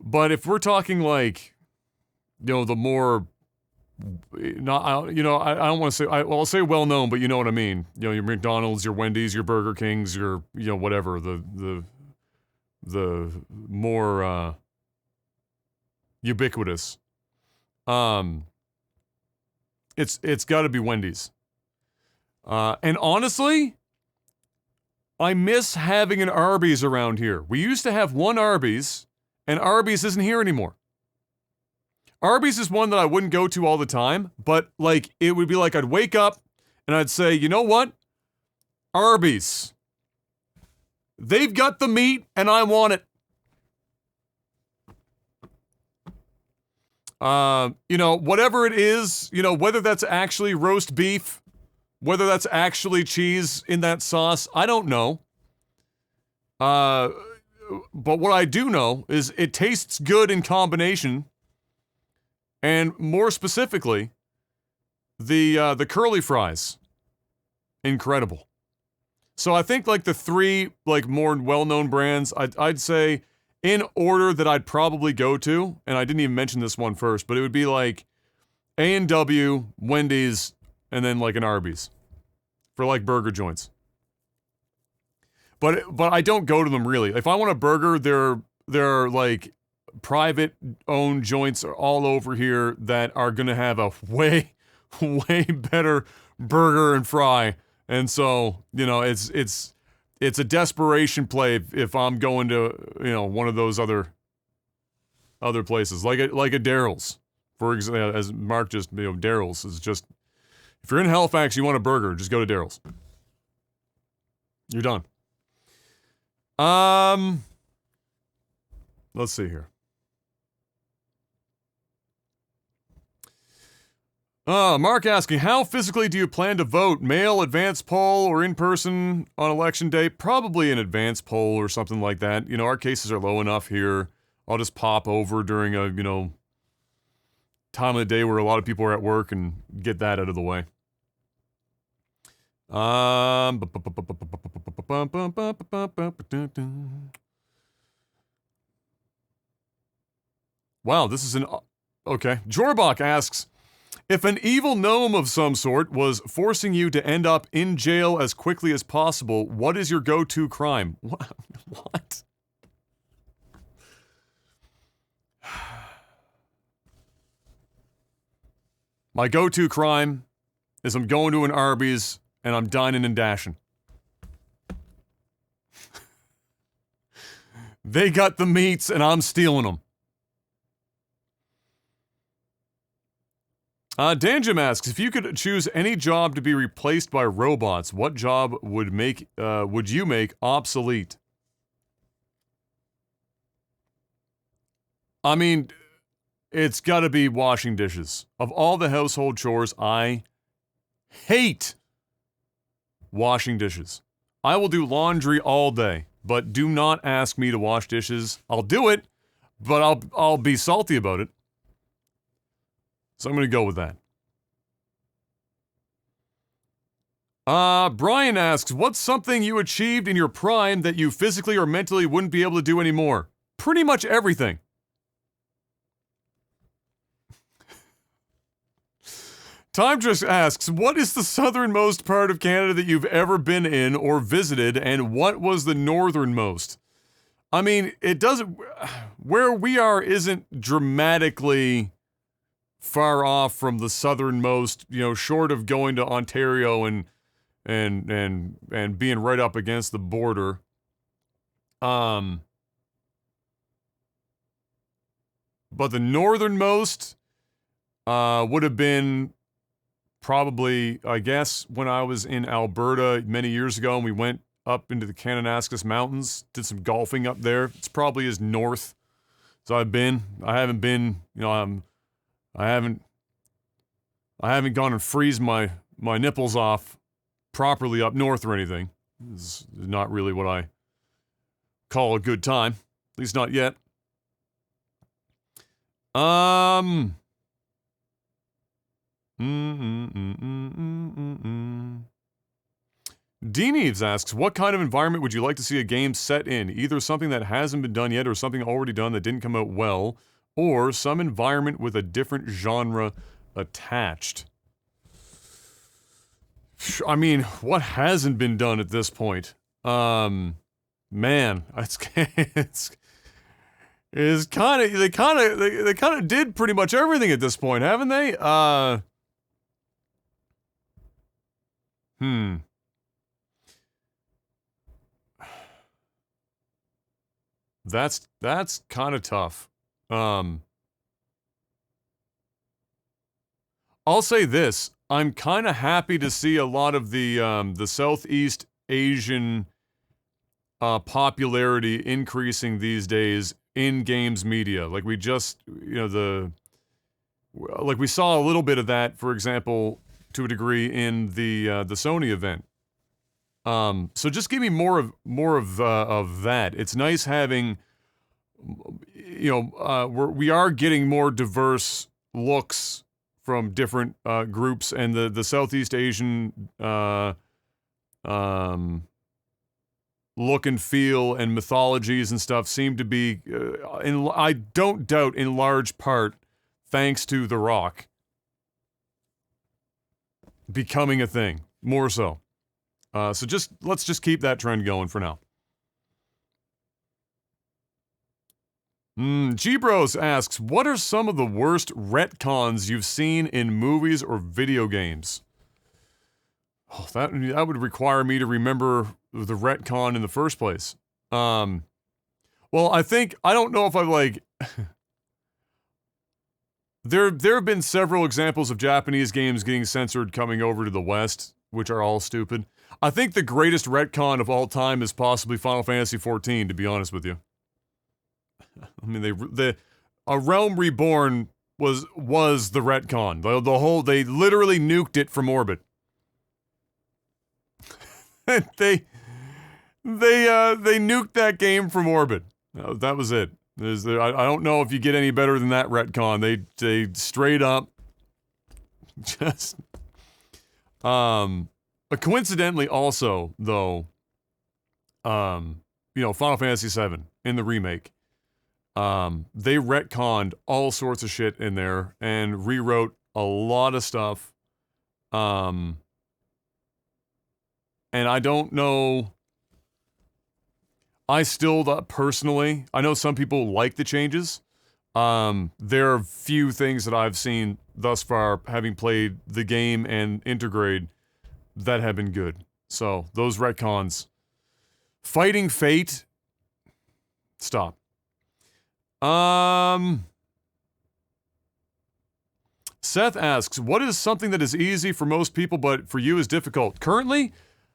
But if we're talking like, you know, the more, I don't want to say, I'll say well known, but you know what I mean. You know, your McDonald's, your Wendy's, your Burger Kings, your, you know, whatever, the more ubiquitous. It's got to be Wendy's. And honestly, I miss having an Arby's around here. We used to have one Arby's, and Arby's isn't here anymore. Arby's is one that I wouldn't go to all the time, but like it would be like I'd wake up and I'd say, you know what? Arby's. They've got the meat and I want it. You know, whatever it is, you know, whether that's actually roast beef, whether that's actually cheese in that sauce, I don't know. But what I do know is it tastes good in combination. And more specifically, the curly fries. Incredible. So I think like the three like more well-known brands, I'd say in order that I'd probably go to, and I didn't even mention this one first, but it would be like A&W, Wendy's, and then like an Arby's for like burger joints. But I don't go to them really. If I want a burger, they're like private owned joints are all over here that are gonna have a way better burger and fry. And so, you know, it's a desperation play if I'm going to, you know, one of those other places like a Daryl's, for example. As Mark just, you know, Daryl's is just, if you're in Halifax, you want a burger, just go to Daryl's. You're done. Let's see here. Mark asking, how physically do you plan to vote? Mail, advance poll, or in person on election day? Probably an advance poll or something like that. You know, our cases are low enough here. I'll just pop over during a, you know, time of the day where a lot of people are at work and get that out of the way. Wow, this is an... Okay. Jorbach asks, if an evil gnome of some sort was forcing you to end up in jail as quickly as possible, what is your go-to crime? What? My go-to crime is I'm going to an Arby's and I'm dining and dashing. They got the meats and I'm stealing them. Danjum asks, if you could choose any job to be replaced by robots, what job would you make obsolete? I mean, it's got to be washing dishes. Of all the household chores, I hate washing dishes. I will do laundry all day, but do not ask me to wash dishes. I'll do it, but I'll be salty about it. So I'm going to go with that. Brian asks, what's something you achieved in your prime that you physically or mentally wouldn't be able to do anymore? Pretty much everything. Time just asks, what is the southernmost part of Canada that you've ever been in or visited, and what was the northernmost? I mean, it doesn't... Where we are isn't dramatically far off from the southernmost, you know, short of going to Ontario and being right up against the border. But the northernmost would have been probably, I guess, when I was in Alberta many years ago and we went up into the Kananaskis Mountains, did some golfing up there. It's probably as north as I've been. I haven't been, you know, I haven't gone and freeze my nipples off properly up north or anything. It's not really what I call a good time. At least not yet. Dean Eves asks, what kind of environment would you like to see a game set in? Either something that hasn't been done yet or something already done that didn't come out well, or some environment with a different genre attached. I mean, what hasn't been done at this point? Man, it's kind of they kind of did pretty much everything at this point, haven't they? That's kind of tough. I'll say this. I'm kind of happy to see a lot of the Southeast Asian popularity increasing these days in games media. Like we just, you know, like we saw a little bit of that, for example, to a degree in the Sony event. So just give me more of that. It's nice having, you know, we are getting more diverse looks from different groups, and the Southeast Asian look and feel and mythologies and stuff seem to be, I don't doubt, in large part, thanks to The Rock becoming a thing, more so. So let's just keep that trend going for now. G-Bros asks, what are some of the worst retcons you've seen in movies or video games? Oh, that would require me to remember the retcon in the first place. Well, I don't know if I've like... There have been several examples of Japanese games getting censored coming over to the West, which are all stupid. I think the greatest retcon of all time is possibly Final Fantasy XIV, to be honest with you. I mean, A Realm Reborn was the retcon. They literally nuked it from orbit. they nuked that game from orbit. That was it. I don't know if you get any better than that retcon. They straight up just coincidentally also though, you know, Final Fantasy VII in the remake, they retconned all sorts of shit in there and rewrote a lot of stuff. And I don't know. I still, personally, I know some people like the changes. There are few things that I've seen thus far, having played the game and Intergrade, that have been good. So, those retcons. Fighting Fate. Stop. Seth asks, what is something that is easy for most people but for you is difficult? Currently,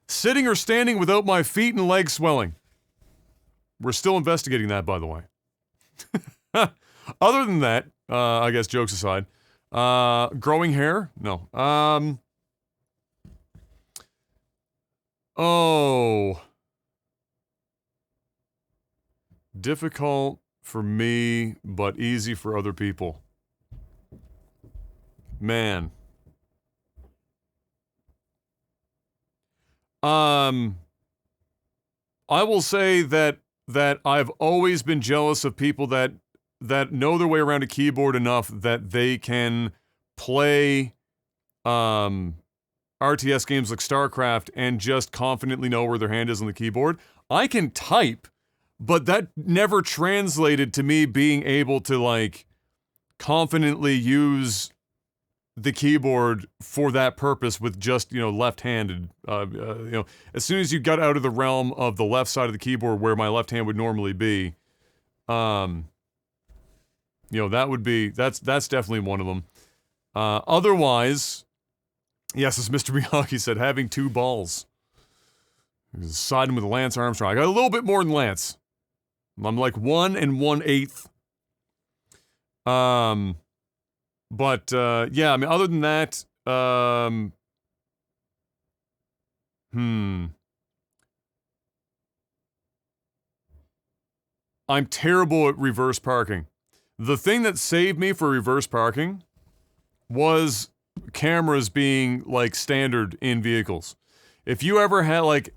sitting or standing without my feet and legs swelling. We're still investigating that, by the way. Other than that, I guess jokes aside, growing hair? No. Oh. Difficult for me, but easy for other people. Man. I will say that I've always been jealous of people that know their way around a keyboard enough that they can play RTS games like StarCraft and just confidently know where their hand is on the keyboard. I can type, but that never translated to me being able to, like, confidently use the keyboard for that purpose with just, left-handed. As soon as you got out of the realm of the left side of the keyboard where my left hand would normally be, that's definitely one of them. Otherwise, yes, as Mr. Miyagi said, having two balls. Siding with Lance Armstrong. I got a little bit more than Lance. I'm like 1 1/8. But, yeah, I mean, other than that, I'm terrible at reverse parking. The thing that saved me for reverse parking was cameras being, like, standard in vehicles. If you ever had, like,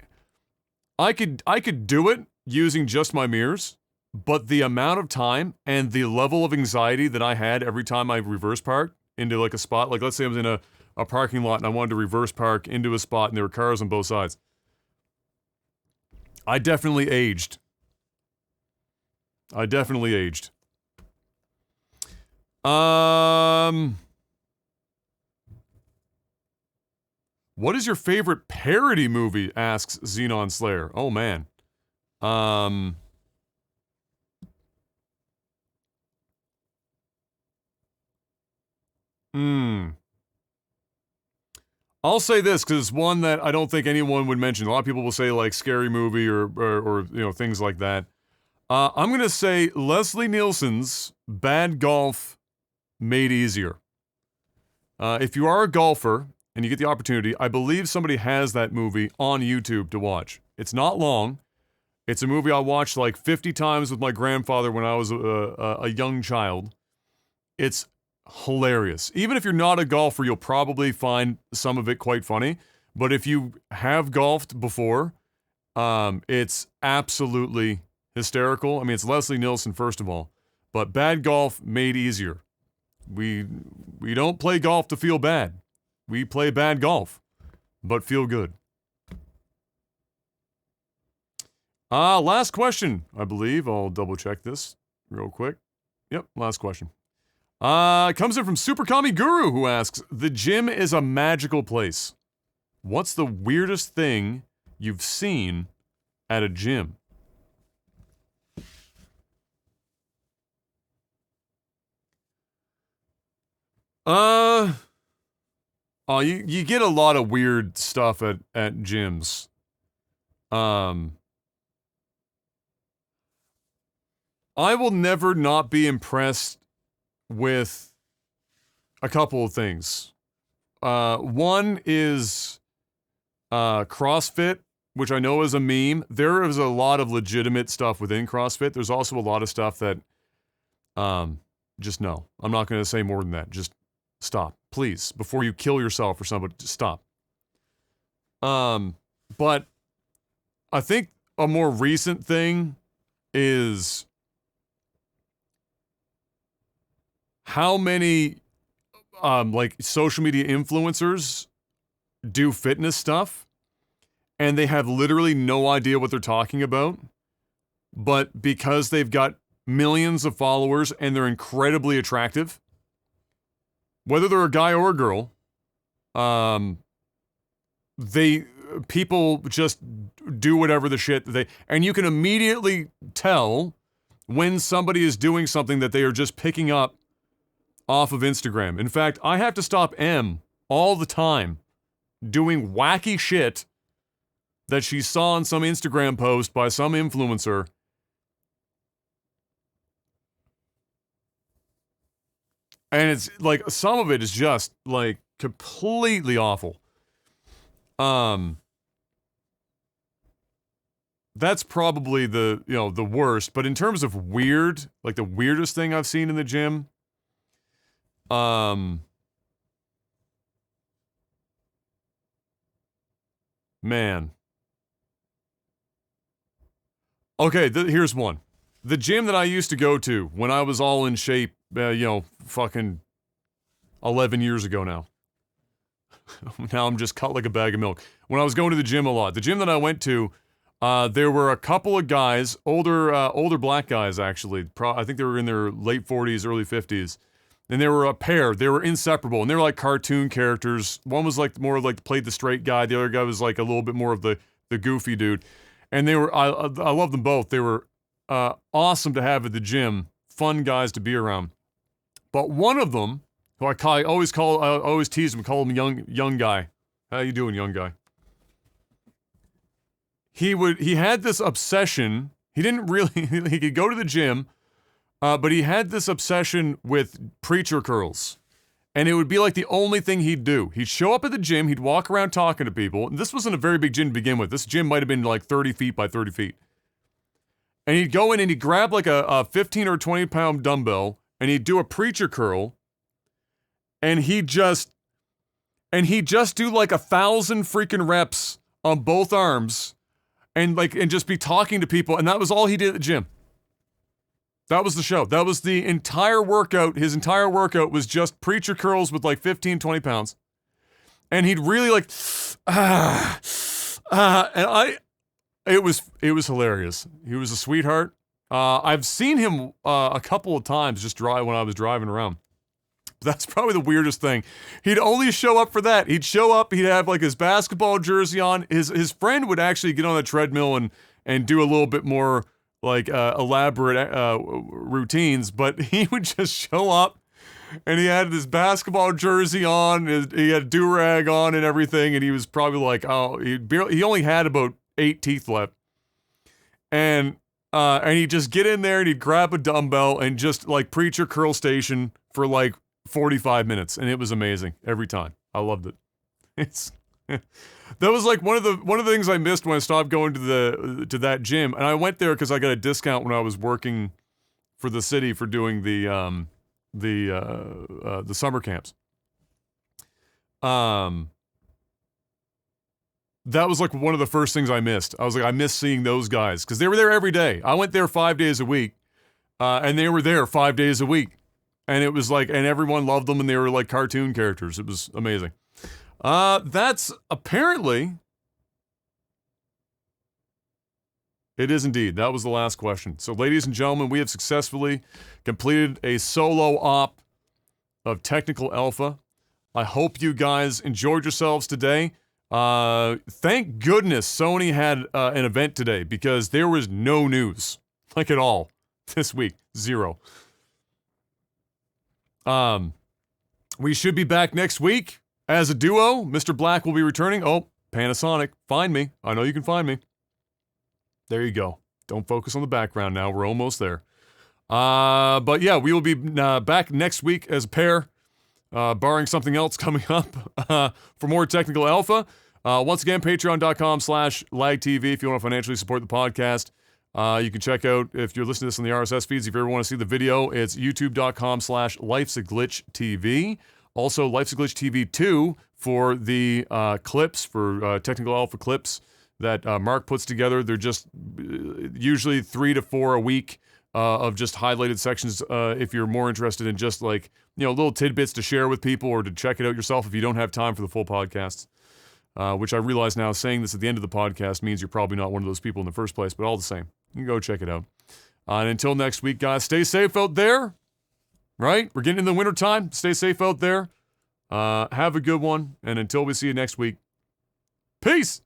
I could do it using just my mirrors, but the amount of time and the level of anxiety that I had every time I reverse parked into, like, a spot, like, let's say I was in a parking lot and I wanted to reverse park into a spot and there were cars on both sides. I definitely aged. What is your favorite parody movie? Asks Xenon Slayer. Oh, man. I'll say this, because it's one that I don't think anyone would mention. A lot of people will say, like, Scary Movie or things like that. I'm gonna say Leslie Nielsen's Bad Golf Made Easier. If you are a golfer and you get the opportunity, I believe somebody has that movie on YouTube to watch. It's not long. It's a movie I watched like 50 times with my grandfather when I was a young child. It's hilarious. Even if you're not a golfer, you'll probably find some of it quite funny. But if you have golfed before, it's absolutely hysterical. I mean, it's Leslie Nielsen, first of all. But Bad Golf Made Easier. We don't play golf to feel bad. We play bad golf, but feel good. Last question, I believe. I'll double check this real quick. Yep, last question. Comes in from Super Kami Guru, who asks, the gym is a magical place. What's the weirdest thing you've seen at a gym? You get a lot of weird stuff at gyms. I will never not be impressed with a couple of things. One is CrossFit, which I know is a meme. There is a lot of legitimate stuff within CrossFit. There's also a lot of stuff that, just no. I'm not going to say more than that. Just stop, please. Before you kill yourself or somebody, just stop. But I think a more recent thing is how many, like, social media influencers do fitness stuff, and they have literally no idea what they're talking about, but because they've got millions of followers and they're incredibly attractive, whether they're a guy or a girl, people just do whatever the shit and you can immediately tell when somebody is doing something that they are just picking up off of Instagram. In fact, I have to stop M all the time doing wacky shit that she saw on some Instagram post by some influencer. And it's like, some of it is just like completely awful. That's probably the worst. But in terms of weird, like the weirdest thing I've seen in the gym, man. Okay, here's one. The gym that I used to go to when I was all in shape, fucking 11 years ago now. Now I'm just cut like a bag of milk. When I was going to the gym a lot, the gym that I went to, there were a couple of guys, older black guys actually. I think they were in their late 40s, early 50s. And they were a pair. They were inseparable, and they were like cartoon characters. One was like more like played the straight guy. The other guy was like a little bit more of the goofy dude. And they were, I love them both. They were awesome to have at the gym. Fun guys to be around. But one of them, who I always tease him, call him young guy. How you doing, young guy? He had this obsession. He didn't really, he could go to the gym, but he had this obsession with preacher curls. And it would be like the only thing he'd do. He'd show up at the gym, he'd walk around talking to people. And this wasn't a very big gym to begin with. This gym might have been like 30 feet by 30 feet. And he'd go in and he'd grab like a 15 or 20 pound dumbbell and he'd do a preacher curl. And he'd just do like 1,000 freaking reps on both arms and just be talking to people. And that was all he did at the gym. That was the show. That was the entire workout. His entire workout was just preacher curls with like 15, 20 pounds. And he'd really like, it was hilarious. He was a sweetheart. I've seen him a couple of times just when I was driving around. That's probably the weirdest thing. He'd only show up for that. He'd show up, he'd have like his basketball jersey on. His friend would actually get on the treadmill and do a little bit more like elaborate routines, but he would just show up and he had his basketball jersey on, he had a do-rag on and everything, and he was probably like, he only had about 8 teeth left. And he'd just get in there and he'd grab a dumbbell and just like preacher curl station for like 45 minutes, and it was amazing every time. I loved it. That was like one of the things I missed when I stopped going to that gym, and I went there because I got a discount when I was working for the city for doing the summer camps. That was like one of the first things I missed. I was like, I miss seeing those guys because they were there every day. I went there 5 days a week, and they were there 5 days a week, and it was like, and everyone loved them, and they were like cartoon characters. It was amazing. That's apparently... It is indeed. That was the last question. So, ladies and gentlemen, we have successfully completed a solo op of Technical Alpha. I hope you guys enjoyed yourselves today. Thank goodness Sony had an event today because there was no news, like at all, this week. Zero. We should be back next week as a duo. Mr. Black will be returning. Oh, Panasonic, find me. I know you can find me. There you go. Don't focus on the background now. We're almost there. But yeah, we will be back next week as a pair, barring something else coming up for more Technical Alpha. Once again, patreon.com/lagtv if you want to financially support the podcast. You can check out, if you're listening to this on the RSS feeds, if you ever want to see the video, it's youtube.com/lifesaglitchtv. Also, Life's a Glitch TV 2 for the clips, for Technical Alpha clips that Mark puts together. They're just usually 3 to 4 a week of just highlighted sections if you're more interested in just like, little tidbits to share with people or to check it out yourself if you don't have time for the full podcasts. Which I realize now, saying this at the end of the podcast means you're probably not one of those people in the first place, but all the same, you can go check it out. And until next week, guys, stay safe out there, right? We're getting in the wintertime. Stay safe out there. Have a good one. And until we see you next week, peace!